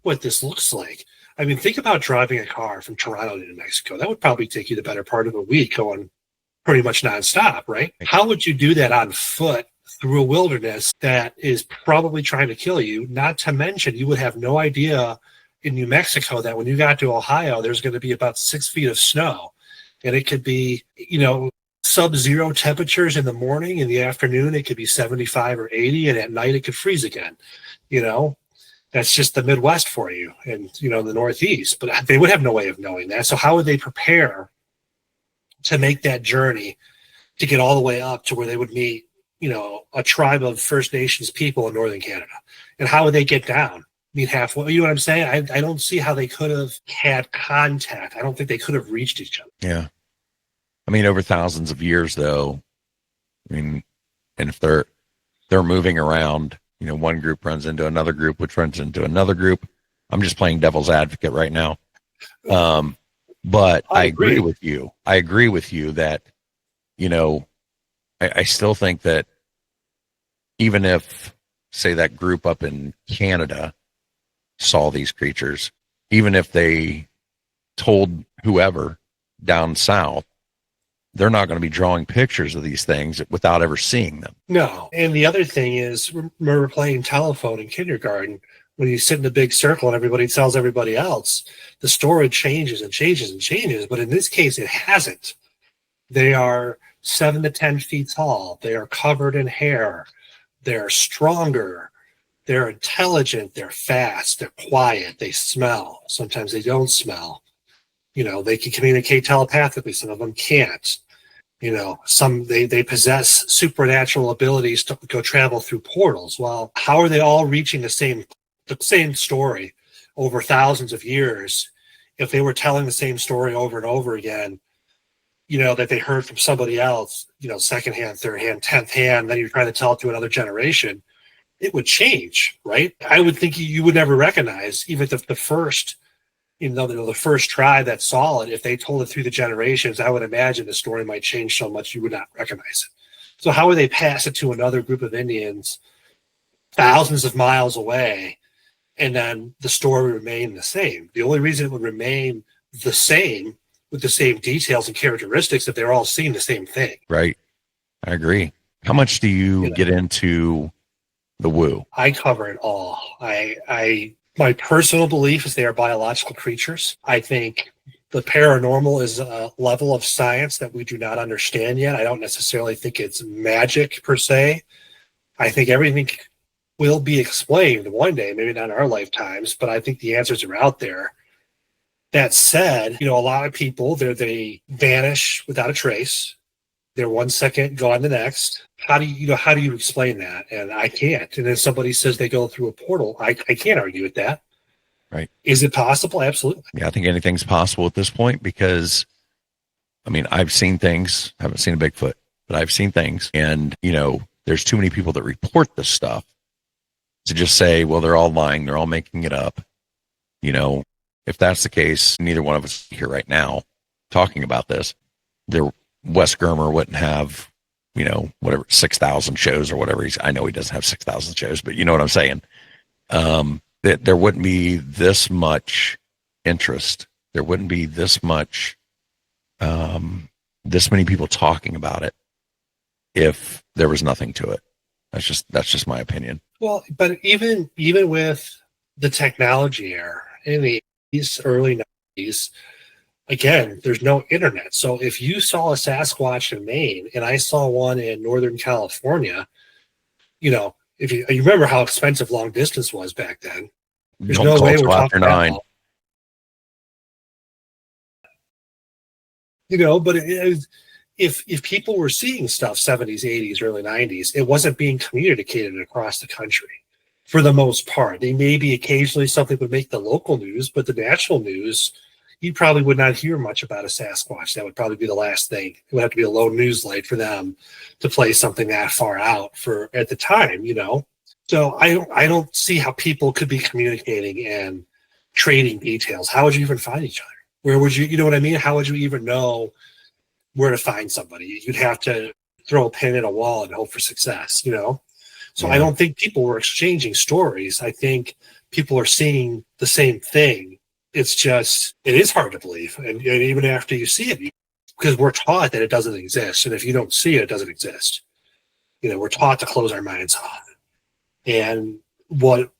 what this looks like? I mean, think about driving a car from Toronto to New Mexico. That would probably take you the better part of a week going pretty much nonstop, right? How would you do that on foot through a wilderness that is probably trying to kill you? Not to mention, you would have no idea in New Mexico that when you got to Ohio, there's going to be about 6 feet of snow. And it could be, you know, sub-zero temperatures in the morning. In the afternoon, it could be 75 or 80. And at night, it could freeze again. You know, that's just the Midwest for you, and, you know, the Northeast. But they would have no way of knowing that. So how would they prepare to make that journey to get all the way up to where they would meet a tribe of First Nations people in northern Canada. And how would they get down? I mean, halfway, you know what I'm saying? I don't see how they could have had contact. I don't think they could have reached each other. Yeah. I mean, over thousands of years, though, I mean, and if they're moving around, one group runs into another group, which runs into another group. I'm just playing devil's advocate right now. But I agree with you. I agree with you that, I still think that even if, say, that group up in Canada saw these creatures, even if they told whoever down south, they're not going to be drawing pictures of these things without ever seeing them. No. And the other thing is, remember playing telephone in kindergarten, when you sit in a big circle and everybody tells everybody else, the story changes and changes and changes. But in this case, it hasn't. They are 7 to 10 feet tall. They are covered in hair. They're stronger. They're intelligent. They're fast. They're quiet. They smell. Sometimes they don't smell. They can communicate telepathically. Some of them can't. Some they possess supernatural abilities to go travel through portals. Well, how are they all reaching the same story over thousands of years if they were telling the same story over and over again, that they heard from somebody else, second hand, third hand, 10th hand, then you're trying to tell it to another generation? It would change, right? I would think you would never recognize, even if the first, the first tribe that saw it, if they told it through the generations, I would imagine the story might change so much you would not recognize it. So how would they pass it to another group of Indians thousands of miles away, and then the story remain the same? The only reason it would remain the same with the same details and characteristics if they're all seeing the same thing. Right. I agree. How much do you get into the woo? I cover it all. My personal belief is they are biological creatures. I think the paranormal is a level of science that we do not understand yet. I don't necessarily think it's magic per se. I think everything will be explained one day, maybe not in our lifetimes, but I think the answers are out there. That said, a lot of people, they vanish without a trace. They're 1 second, gone the next. How do you explain that? And I can't. And then somebody says they go through a portal. I can't argue with that. Right. Is it possible? Absolutely. Yeah, I think anything's possible at this point because, I've seen things. I haven't seen a Bigfoot, but I've seen things. And, there's too many people that report this stuff to just say, well, they're all lying. They're all making it up. If that's the case, neither one of us here right now talking about this, Wes Germer wouldn't have, whatever, 6,000 shows or whatever. I know he doesn't have 6,000 shows, but you know what I'm saying? That there wouldn't be this much interest. There wouldn't be this much, this many people talking about it if there was nothing to it. That's just my opinion. Well, but even with the technology era in the early 90s, again, there's no internet. So if you saw a Sasquatch in Maine and I saw one in Northern California, if you remember how expensive long distance was back then, there's no way we're talking about. But if people were seeing stuff 70s, 80s, early 90s, it wasn't being communicated across the country. For the most part, they maybe occasionally something would make the local news, but the national news, you probably would not hear much about a Sasquatch. That would probably be the last thing. It would have to be a low news light for them to play something that far out for at the time, So I don't see how people could be communicating and trading details. How would you even find each other? Where would you know what I mean? How would you even know where to find somebody? You'd have to throw a pin in a wall and hope for success, So I don't think people were exchanging stories. I think people are seeing the same thing. It's just, it is hard to believe. And even after you see it, because we're taught that it doesn't exist. And if you don't see it, it doesn't exist. We're taught to close our minds off. And what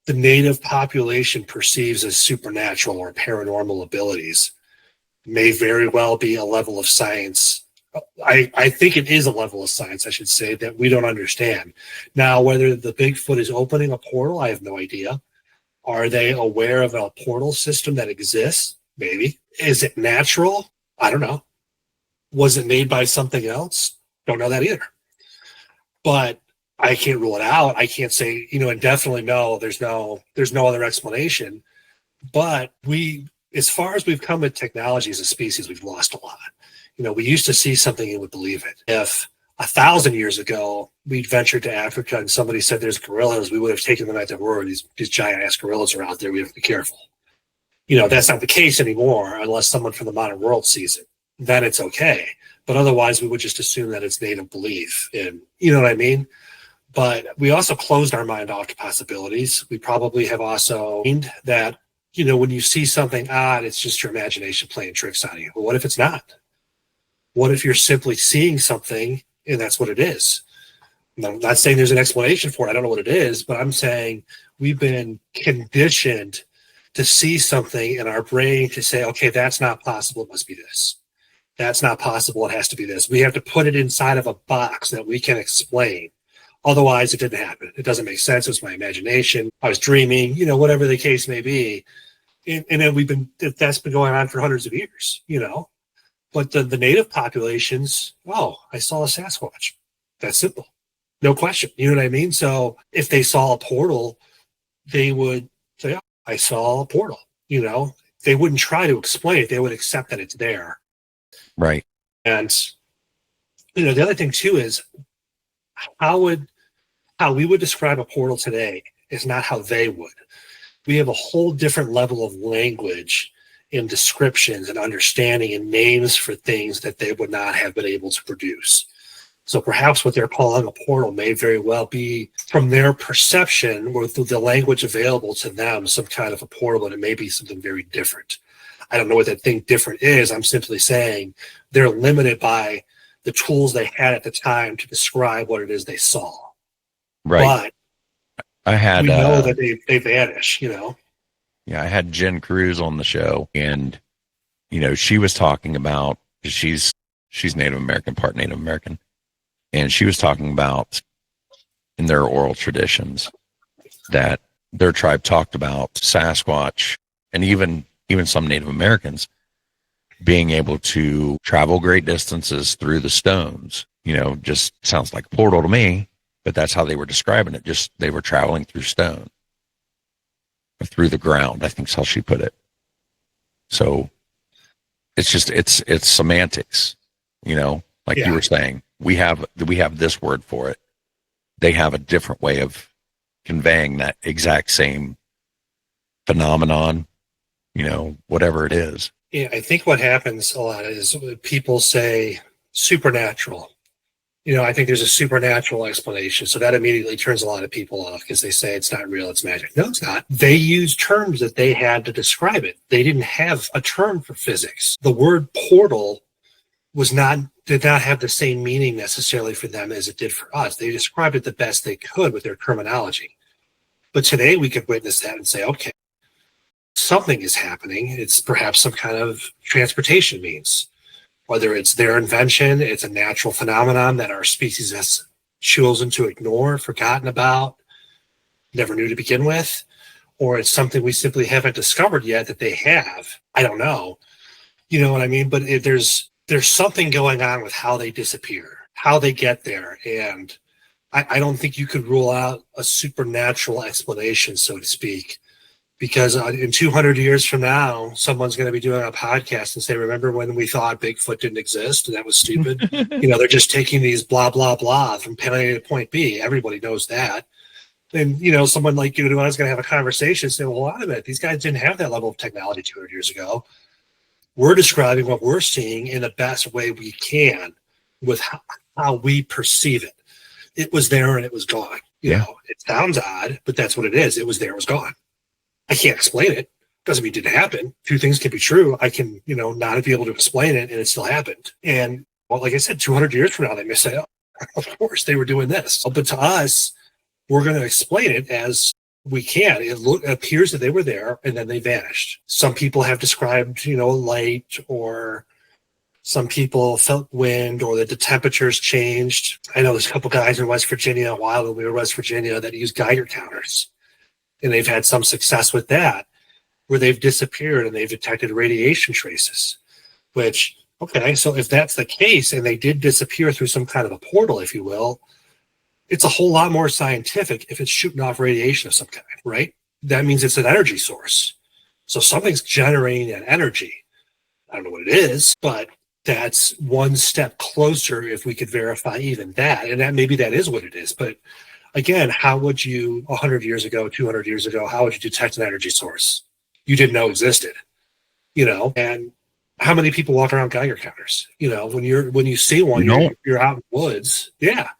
the native population perceives as supernatural or paranormal abilities may very well be a level of science. I think it is a level of science, I should say, that we don't understand. Now, whether the Bigfoot is opening a portal, I have no idea. Are they aware of a portal system that exists? Maybe. Is it natural? I don't know. Was it made by something else? Don't know that either. but I can't rule it out. I can't say, and definitely no, there's no other explanation. But as far as we've come with technology as a species, we've lost a lot. We used to see something and would believe it. If 1,000 years ago we'd ventured to Africa and somebody said there's gorillas, we would have taken them at their word. These giant ass gorillas are out there. We have to be careful. That's not the case anymore unless someone from the modern world sees it. Then it's okay. But otherwise, we would just assume that it's native belief. And you know what I mean? But we also closed our mind off to possibilities. We probably have also aimed that, when you see something odd, it's just your imagination playing tricks on you. Well, what if it's not? What if you're simply seeing something and that's what it is? I'm not saying there's an explanation for it. I don't know what it is, but I'm saying we've been conditioned to see something in our brain to say, okay, that's not possible. It must be this. That's not possible. It has to be this. We have to put it inside of a box that we can explain. Otherwise, it didn't happen. It doesn't make sense. It's my imagination. I was dreaming, whatever the case may be. And then that's been going on for hundreds of years, But the native populations, I saw a Sasquatch. That's simple. No question. You know what I mean? So if they saw a portal, they would say, I saw a portal. They wouldn't try to explain it. They would accept that it's there. Right. And, the other thing too is how we would describe a portal today is not how they would. We have a whole different level of language in descriptions and understanding and names for things that they would not have been able to produce. So perhaps what they're calling a portal may very well be, from their perception, with the language available to them, some kind of a portal, and it may be something very different. I don't know what that thing different is. I'm simply saying they're limited by the tools they had at the time to describe what it is they saw. Right. But we know that they vanish, Yeah, I had Jen Cruz on the show, and she was talking about, she's Native American, part Native American, and she was talking about in their oral traditions that their tribe talked about Sasquatch and even some Native Americans being able to travel great distances through the stones. Just sounds like a portal to me, but that's how they were describing it. Just they were traveling through stone, through the ground, I think is how she put it. So it's just, it's semantics, like you were saying, we have this word for it. They have a different way of conveying that exact same phenomenon, whatever it is. Yeah, I think what happens a lot is people say supernatural. I think there's a supernatural explanation. So that immediately turns a lot of people off because they say it's not real, it's magic. No, it's not. They use terms that they had to describe it. They didn't have a term for physics. The word portal did not have the same meaning necessarily for them as it did for us. They described it the best they could with their terminology. But today we could witness that and say, okay, something is happening. It's perhaps some kind of transportation means. Whether it's their invention, it's a natural phenomenon that our species has chosen to ignore, forgotten about, never knew to begin with, or it's something we simply haven't discovered yet that they have. I don't know. You know what I mean? But there's something going on with how they disappear, how they get there. And I don't think you could rule out a supernatural explanation, so to speak. Because in 200 years from now, someone's going to be doing a podcast and say, remember when we thought Bigfoot didn't exist and that was stupid? They're just taking these blah, blah, blah from point A to point B. Everybody knows that. And, someone like you and I is going to have a conversation and say, well, wait a minute, these guys didn't have that level of technology 200 years ago. We're describing what we're seeing in the best way we can with how we perceive it. It was there and it was gone. It sounds odd, but that's what it is. It was there, it was gone. I can't explain it. Doesn't mean it didn't happen. Two things can be true. I can, not be able to explain it, and it still happened. And, well, like I said, 200 years from now, they may say, oh, of course, they were doing this. But to us, we're going to explain it as we can. It appears that they were there, and then they vanished. Some people have described, light, or some people felt wind, or that the temperatures changed. I know there's a couple guys in West Virginia, a while when we were in West Virginia, that use Geiger counters. And they've had some success with that, where they've disappeared and they've detected radiation traces, which, okay, so if that's the case and they did disappear through some kind of a portal, if you will, It's a whole lot more scientific if it's shooting off radiation of some kind, right? That means it's an energy source. So something's generating that energy. I don't know what it is, but that's one step closer if we could verify even that. And that maybe that is what it is. But again, how would you 100 years ago, 200 years ago, how would you detect an energy source you didn't know existed? And how many people walk around Geiger counters? When you see one, you're out in the woods. Yeah.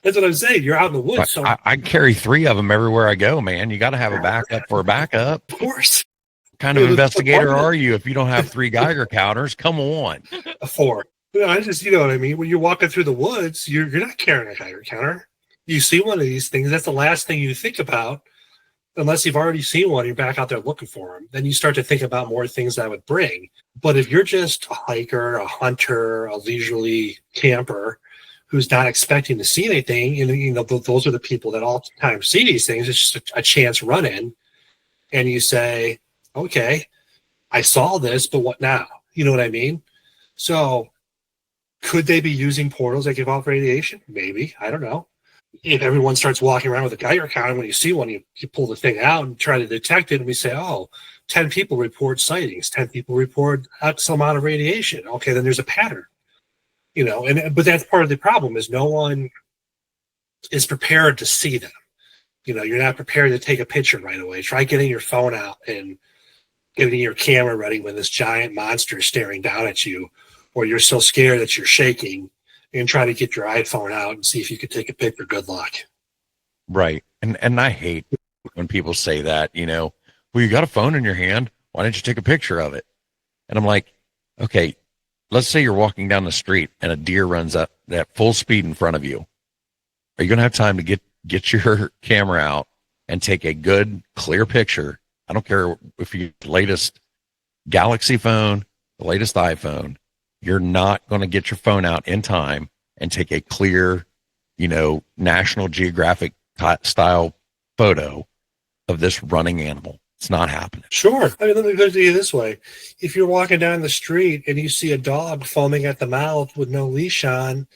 That's what I'm saying. You're out in the woods. So I carry 3 of them everywhere I go, man. You got to have a backup for a backup. of course. What kind of investigator are you if you don't have 3 Geiger counters? Come on. A 4. I just, you know what I mean? When you're walking through the woods, you're not carrying a Geiger counter. You see one of these things, that's the last thing you think about, unless you've already seen one, you're back out there looking for them. Then you start to think about more things that would bring. But if you're just a hiker, a hunter, a leisurely camper who's not expecting to see anything, and those are the people that all the time see these things. It's just a chance run in, and you say, okay, I saw this, but what now? You know what I mean? So could they be using portals that give off radiation? Maybe. I don't know. If everyone starts walking around with a Geiger counter, when you see one, you pull the thing out and try to detect it, and we say, 10 people report sightings, 10 people report X amount of radiation. Okay, then there's a pattern. But that's part of the problem is no one is prepared to see them. You're not prepared to take a picture right away. Try getting your phone out and getting your camera ready when this giant monster is staring down at you, or you're so scared that you're shaking, and try to get your iPhone out and see if you could take a picture. Good luck. Right. And I hate when people say that, well, you got a phone in your hand. Why didn't you take a picture of it? And I'm like, okay, let's say you're walking down the street and a deer runs up at full speed in front of you. Are you going to have time to get your camera out and take a good, clear picture? I don't care if you the latest Galaxy phone, the latest iPhone, you're not going to get your phone out in time and take a clear, National Geographic style photo of this running animal. It's not happening. Sure. I mean, let me put it to you this way. If you're walking down the street and you see a dog foaming at the mouth with no leash on,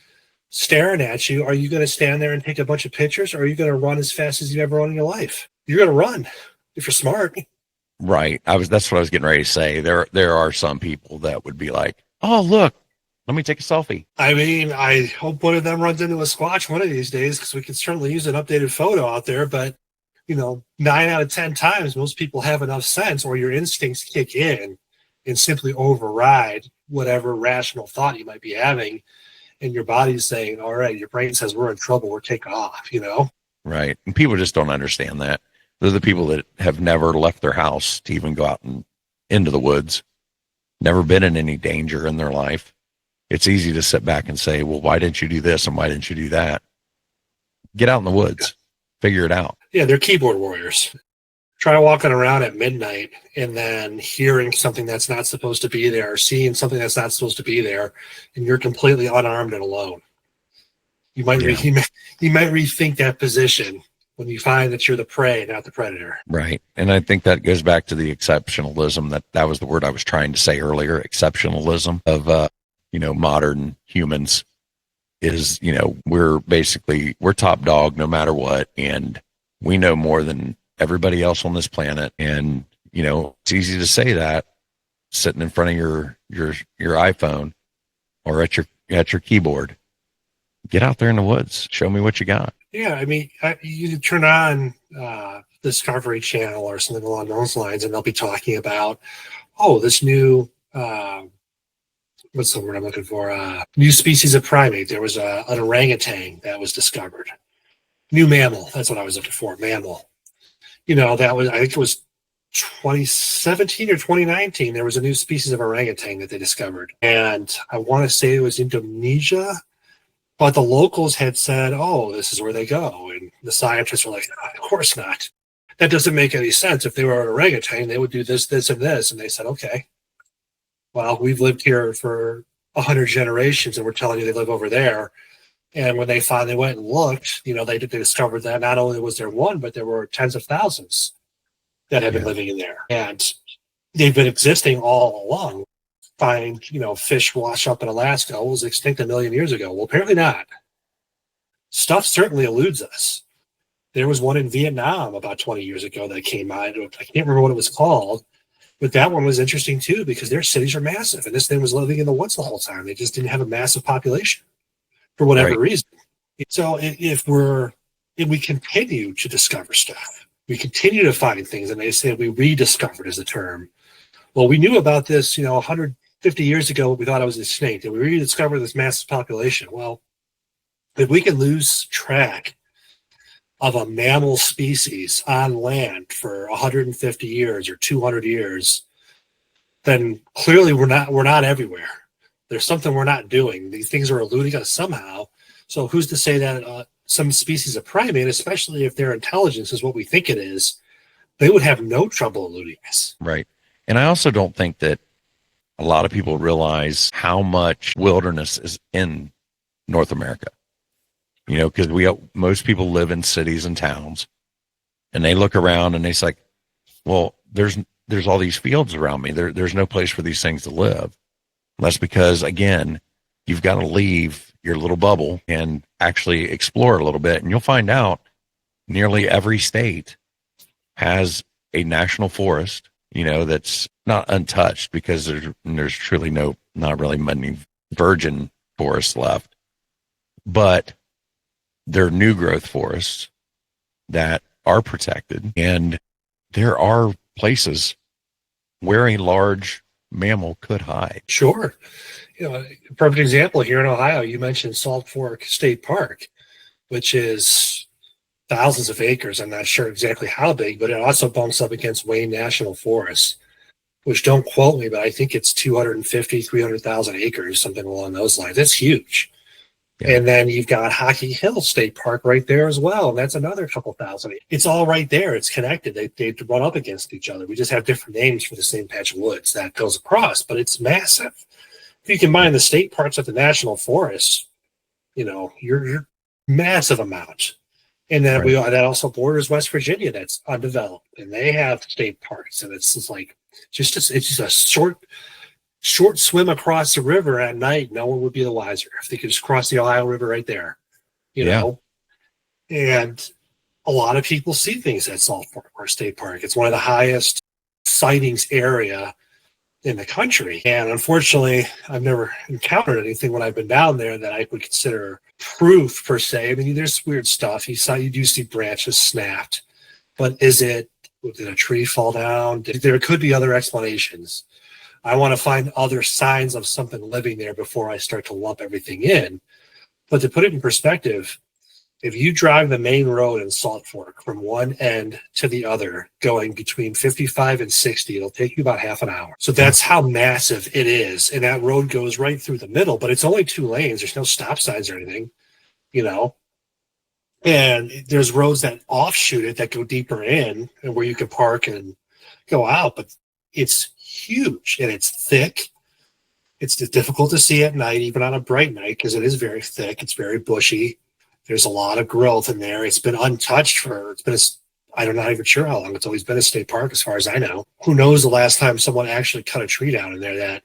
staring at you, are you going to stand there and take a bunch of pictures, or are you going to run as fast as you've ever run in your life? You're going to run if you're smart. Right. That's what I was getting ready to say. There are some people that would be like, oh, look, let me take a selfie. I mean, I hope one of them runs into a Squatch one of these days, because we can certainly use an updated photo out there. But, 9 out of 10 times, most people have enough sense, or your instincts kick in and simply override whatever rational thought you might be having. And your body's saying, all right, your brain says we're in trouble, we're taking off, Right. And people just don't understand that. They're the people that have never left their house to even go out and into the woods, never been in any danger in their life. It's easy to sit back and say, well, why didn't you do this and why didn't you do that? Get out in the woods, figure it out. Yeah, they're keyboard warriors. Try walking around at midnight and then hearing something that's not supposed to be there, or seeing something that's not supposed to be there, and you're completely unarmed and alone. You might rethink that position when you find that you're the prey, not the predator. Right. And I think that goes back to the exceptionalism. That was the word I was trying to say earlier, exceptionalism of, modern humans is, we're top dog no matter what. And we know more than everybody else on this planet. And, it's easy to say that sitting in front of your iPhone or at your keyboard. Get out there in the woods. Show me what you got. Yeah, I mean, you turn on Discovery Channel or something along those lines, and they'll be talking about, this new, what's the word I'm looking for? New species of primate. There was an orangutan that was discovered. New mammal. That's what I was looking for. Mammal. That was, I think it was 2017 or 2019. There was a new species of orangutan that they discovered, and I want to say it was Indonesia. But the locals had said, this is where they go. And the scientists were like, of course not. That doesn't make any sense. If they were an orangutan, they would do this, this, and this. And they said, okay, well, we've lived here for 100 generations, and we're telling you they live over there. And when they finally went and looked, they discovered that not only was there one, but there were tens of thousands that had been living in there. And they've been existing all along. Find, fish wash up in Alaska was extinct 1 million years ago. Well, apparently not. stuff certainly eludes us. There was one in Vietnam about 20 years ago that came out. I can't remember what it was called, but that one was interesting too because their cities are massive, and this thing was living in the woods the whole time. They just didn't have a massive population for whatever reason. So if we continue to discover stuff, we continue to find things, and they say we rediscovered is the term. Well, we knew about this, 150 years ago. We thought it was extinct, and we rediscovered this massive population. Well, if we can lose track of a mammal species on land for 150 years or 200 years, then clearly we're not everywhere. There's something we're not doing. These things are eluding us somehow. So who's to say that some species of primate, especially if their intelligence is what we think it is, they would have no trouble eluding us. Right. And I also don't think that a lot of people realize how much wilderness is in North America. Because most people live in cities and towns, and they look around and it's like, well, there's all these fields around me. There's no place for these things to live. And that's because, again, you've got to leave your little bubble and actually explore a little bit, and you'll find out nearly every state has a national forest, that's not untouched because there's truly not really many virgin forests left, but there are new growth forests that are protected, and there are places where a large mammal could hide. Sure. A perfect example here in Ohio, you mentioned Salt Fork State Park, which is thousands of acres. I'm not sure exactly how big, but it also bumps up against Wayne National Forest, which, don't quote me, but I think it's 250, 300,000 acres, something along those lines. It's huge. Yeah. And then you've got Hockey Hill State Park right there as well. And that's another couple thousand. It's all right there. It's connected. They run up against each other. We just have different names for the same patch of woods that goes across, but it's massive. If you combine the state parks with the national forests, you're massive amount. And then that also borders West Virginia that's undeveloped, and they have state parks, and it's just like it's just a short swim across the river at night. No one would be the wiser if they could just cross the Ohio River right there, know. And a lot of people see things at Salt Fork or State Park. It's one of the highest sightings area in the country. And unfortunately, I've never encountered anything when I've been down there that I would consider proof per se. I mean, there's weird stuff. You do see branches snapped, but did a tree fall down? There could be other explanations. I want to find other signs of something living there before I start to lump everything in. But to put it in perspective, if you drive the main road in Salt Fork from one end to the other, going between 55 and 60, it'll take you about half an hour. So that's how massive it is. And that road goes right through the middle, but it's only 2 lanes. There's no stop signs or anything, And there's roads that offshoot it that go deeper in and where you can park and go out. But it's huge and it's thick. It's difficult to see at night, even on a bright night, because it is very thick. It's very bushy. There's a lot of growth in there. It's been untouched I'm not even sure how long. It's always been a state park as far as I know. Who knows the last time someone actually cut a tree down in there that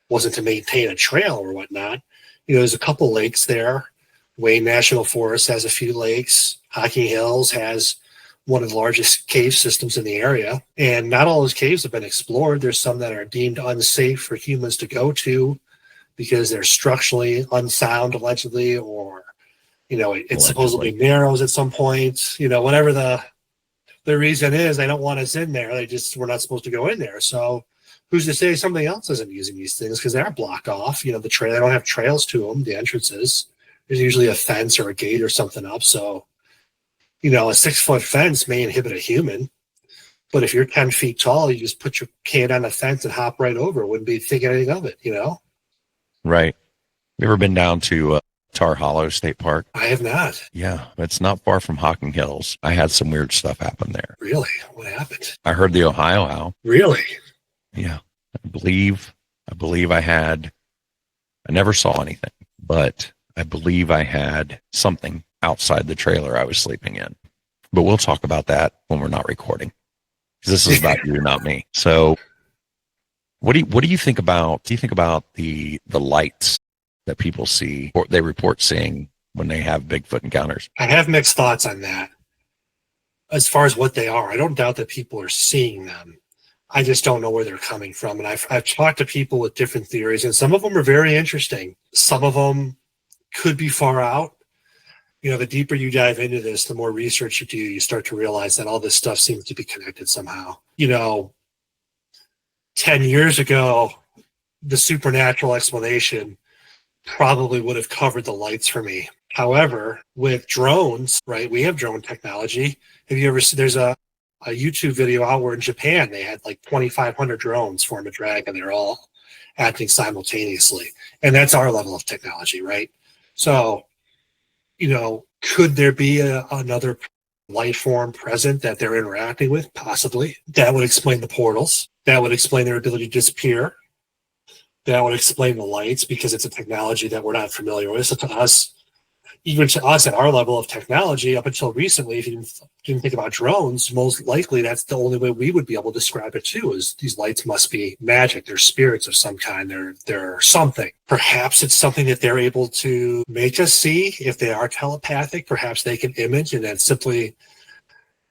wasn't to maintain a trail or whatnot. There's a couple lakes there. Wayne National Forest has a few lakes. Hockey Hills has one of the largest cave systems in the area. And not all those caves have been explored. There's some that are deemed unsafe for humans to go to because they're structurally unsound, allegedly, or it supposedly narrows at some point. Whatever the reason is, they don't want us in there. We're not supposed to go in there. So who's to say something else isn't using these things because they're blocked off. The trail, they don't have trails to them, the entrances. There's usually a fence or a gate or something up. So, a 6-foot fence may inhibit a human. But if you're 10 feet tall, you just put your kid on the fence and hop right over. Wouldn't be thinking anything of it, Right. You ever been down to Tar Hollow State Park? I have not. Yeah, it's not far from Hocking Hills. I had some weird stuff happen there. Really? What happened? I heard the Ohio owl. Really? Yeah. I believe I never saw anything, but I believe I had something outside the trailer I was sleeping in. But we'll talk about that when we're not recording. This is about you, not me. So what do you think about the lights that people see, or they report seeing when they have Bigfoot encounters? I have mixed thoughts on that. As far as what they are, I don't doubt that people are seeing them. I just don't know where they're coming from. And I've talked to people with different theories, and some of them are very interesting. Some of them could be far out. You know, the deeper you dive into this, the more research you do, you start to realize that all this stuff seems to be connected somehow. You know, 10 years ago, the supernatural explanation probably would have covered the lights for me. However, with drones, right, we have drone technology. Have you ever seen, there's a YouTube video out where in Japan, they had like 2,500 drones form a dragon. They're all acting simultaneously. And that's our level of technology, right? So, you know, could there be another life form present that they're interacting with? Possibly. That would explain the portals. That would explain their ability to disappear. That would explain the lights, because it's a technology that we're not familiar with. So to us, even to us at our level of technology, up until recently, if you didn't think about drones, most likely that's the only way we would be able to describe it too, is these lights must be magic. They're spirits of some kind. They're something. Perhaps it's something that they're able to make us see. If they are telepathic, perhaps they can image, and that's simply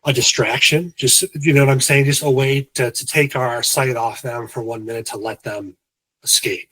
a distraction. Just, you know what I'm saying? Just a way to take our sight off them for 1 minute to let them escape.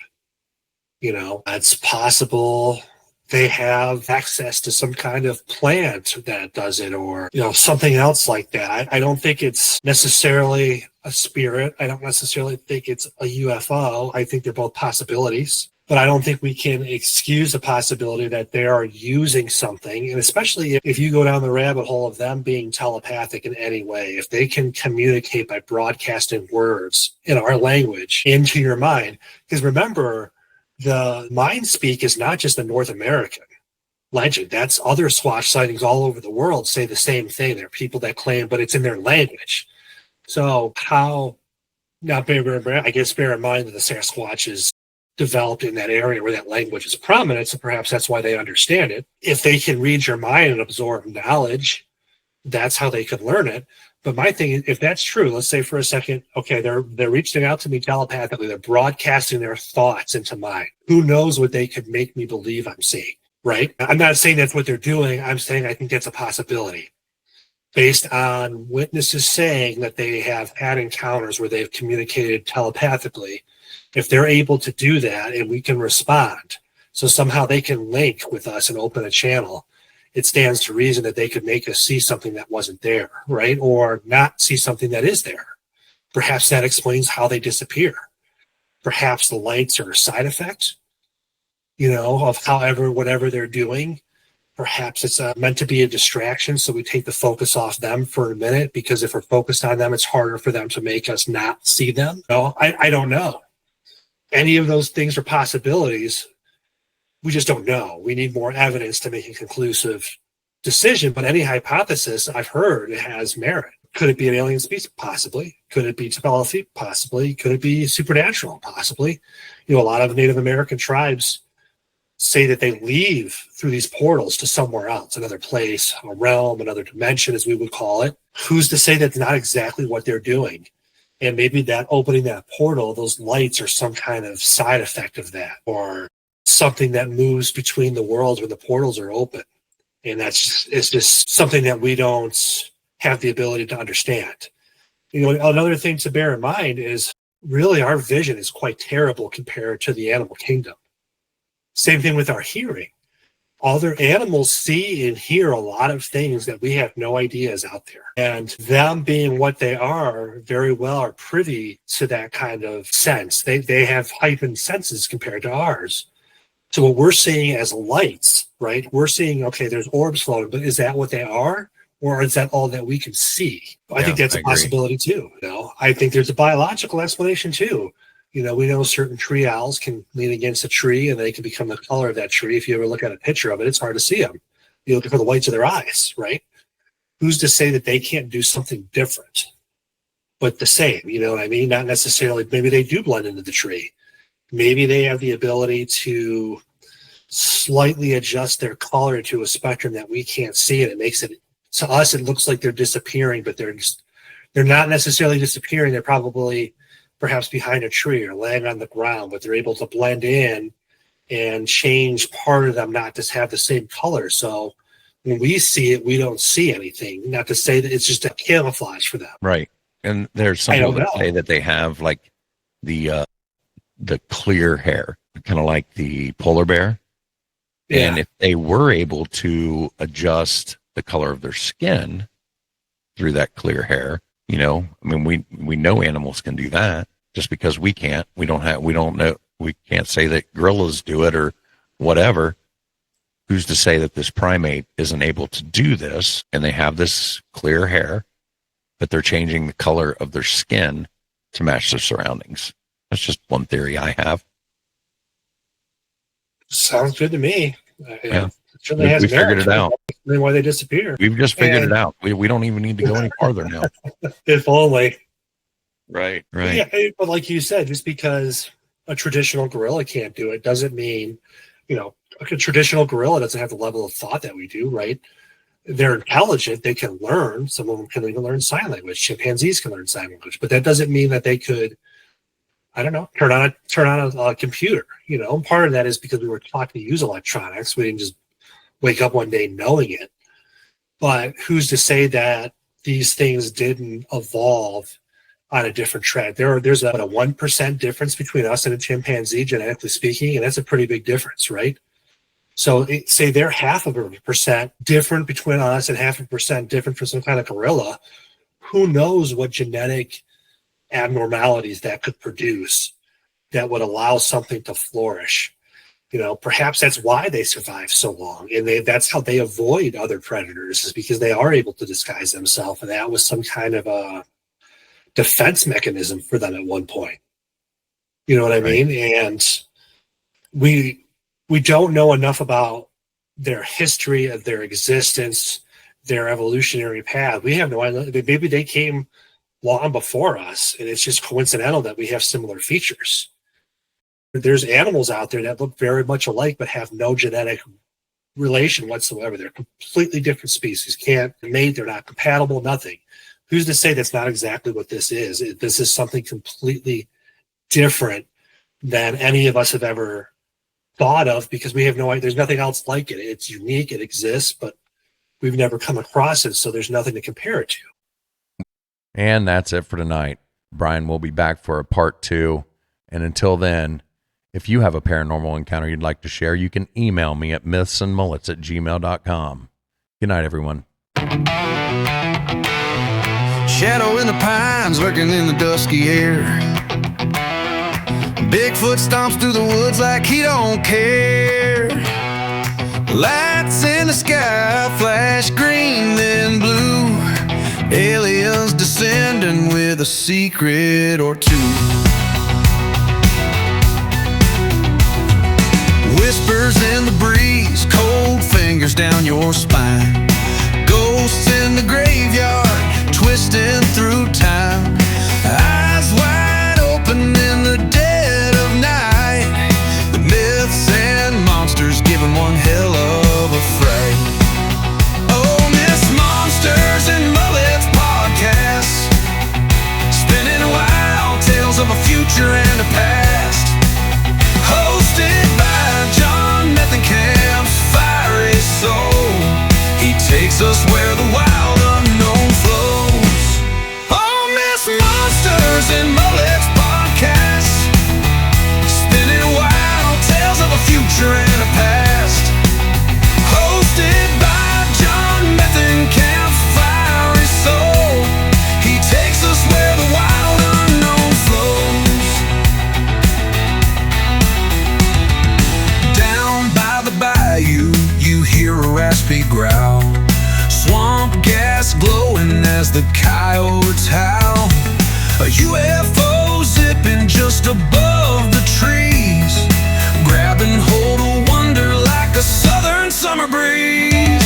You know, it's possible they have access to some kind of plant that does it, or, you know, something else like that. I don't think it's necessarily a spirit. I don't necessarily think it's a UFO. I think they're both possibilities, but I don't think we can excuse the possibility that they are using something. And especially if you go down the rabbit hole of them being telepathic in any way, if they can communicate by broadcasting words in our language into your mind, because remember, the mind speak is not just a North American legend. That's other Squatch sightings all over the world say the same thing. There are people that claim, but it's in their language. So how, now I guess bear in mind that the Sasquatch is developed in that area where that language is prominent, so perhaps that's why they understand it. If they can read your mind and absorb knowledge, that's how they could learn it. But my thing is, if that's true, let's say for a second, okay, they're reaching out to me telepathically. They're broadcasting their thoughts into mine. Who knows what they could make me believe I'm seeing, right? I'm not saying that's what they're doing. I'm saying I think that's a possibility based on witnesses saying that they have had encounters where they've communicated telepathically. If they're able to do that and we can respond, so somehow they can link with us and open a channel, it stands to reason that they could make us see something that wasn't there, right? Or not see something that is there. Perhaps that explains how they disappear. Perhaps the lights are a side effect, you know, of whatever they're doing. Perhaps it's meant to be a distraction, so we take the focus off them for a minute, because if we're focused on them, it's harder for them to make us not see them. No, I don't know. Any of those things are possibilities. We just don't know. We need more evidence to make a conclusive decision. But any hypothesis I've heard has merit. Could it be an alien species? Possibly. Could it be telepathy? Possibly. Could it be supernatural? Possibly. You know, a lot of Native American tribes say that they leave through these portals to somewhere else, another place, a realm, another dimension, as we would call it. Who's to say that's not exactly what they're doing? And maybe that opening that portal, those lights are some kind of side effect of that, or something that moves between the worlds when the portals are open. And it's just something that we don't have the ability to understand. You know, another thing to bear in mind is really our vision is quite terrible compared to the animal kingdom. Same thing with our hearing. Other animals see and hear a lot of things that we have no idea is out there. And them being what they are, very well are privy to that kind of sense. They have heightened senses compared to ours. So what we're seeing as lights, right? We're seeing, okay, there's orbs floating, but is that what they are? Or is that all that we can see? I think that's a possibility too. You know, I think there's a biological explanation too. You know, we know certain tree owls can lean against a tree and they can become the color of that tree. If you ever look at a picture of it, it's hard to see them. You look for the whites of their eyes, right? Who's to say that they can't do something different, but the same? You know what I mean? Not necessarily, maybe they do blend into the tree. Maybe they have the ability to slightly adjust their color to a spectrum that we can't see, and it makes it, to us, it looks like they're disappearing, but they're not necessarily disappearing. They're probably perhaps behind a tree or laying on the ground, but they're able to blend in and change part of them not to have the same color. So when we see it, we don't see anything. Not to say that it's just a camouflage for them. Right. And there's some people that say that they have like the clear hair, kind of like the polar bear. Yeah. And if they were able to adjust the color of their skin through that clear hair, you know, I mean, we know animals can do that. Just because we can't, we don't know, we can't say that gorillas do it or whatever. Who's to say that this primate isn't able to do this, and they have this clear hair, but they're changing the color of their skin to match their surroundings? That's just one theory I have. Sounds good to me. Yeah. We figured it out. Why they disappear. We've just figured it out. We don't even need to go any farther now. If only. Right. Yeah, but like you said, just because a traditional gorilla can't do it doesn't mean, you know, a traditional gorilla doesn't have the level of thought that we do, right? They're intelligent. They can learn. Some of them can even learn sign language. Chimpanzees can learn sign language, but that doesn't mean that they could, I don't know, turn on a computer. You know, and part of that is because we were taught to use electronics. We didn't just wake up one day knowing it. But who's to say that these things didn't evolve on a different track? There's about a 1% difference between us and a chimpanzee, genetically speaking, and that's a pretty big difference, right? So say they're 0.5% different between us and 0.5% different from some kind of gorilla. Who knows what genetic abnormalities that could produce that would allow something to flourish? You know, perhaps that's why they survive so long, and that's how they avoid other predators, is because they are able to disguise themselves, and that was some kind of a defense mechanism for them at one point. You know what I mean? And we don't know enough about their history of their existence, their evolutionary path. We have no idea. Maybe they came long before us, and it's just coincidental that we have similar features. There's animals out there that look very much alike but have no genetic relation whatsoever. They're completely different species. Can't mate. They're not compatible. Nothing. Who's to say that's not exactly what this is? This is something completely different than any of us have ever thought of, because we have no idea. There's nothing else like it. It's unique. It exists, but we've never come across it, so there's nothing to compare it to. And that's it for tonight. Brian will be back for a part 2. And until then, if you have a paranormal encounter you'd like to share, you can email me at mythsandmullets@gmail.com. Good night, everyone. Shadow in the pines lurking in the dusky air. Bigfoot stomps through the woods like he don't care. Lights in the sky flash green then blue. Aliens descending with a secret or two. Whispers in the breeze, cold fingers down your spine. Ghosts in the graveyard, twisting through time. Eyes wide open in the dead of night. The myths and monsters giving one hell of a fright. Oh, Myths, Monsters, and Mullets podcast, spinning wild tales of a future and a past. Hosted by John Methenkamp's fiery soul. He takes us where the wild unknown flows. Oh, Myths, Monsters, and Mullets podcast, spinning wild tales of a future and a past. Hosted by John Methenkamp's fiery soul. He takes us where the wild unknown flows. Down by the bayou, you hear a raspy growl. Swamp gas glowing as the coyotes howl. A UFO zipping just above the trees, grabbing hold of wonder like a southern summer breeze.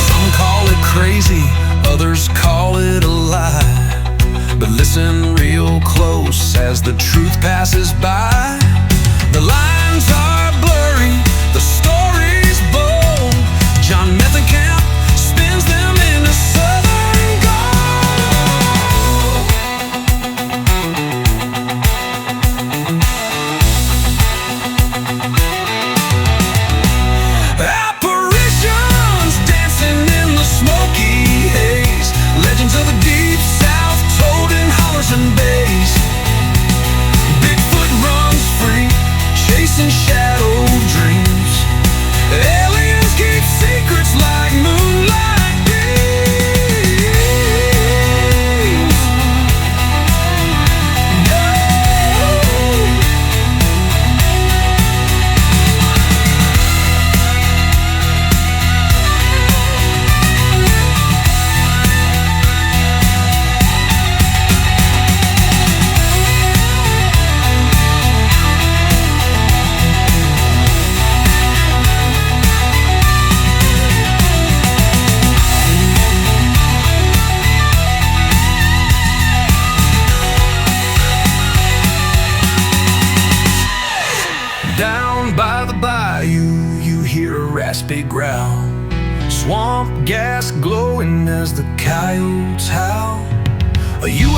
Some call it crazy, others call it a lie. But listen real close as the truth passes by. The lines are blurry, the story's bold. John Methenkamp spins them into happy growl. Swamp gas glowing as the coyotes howl. You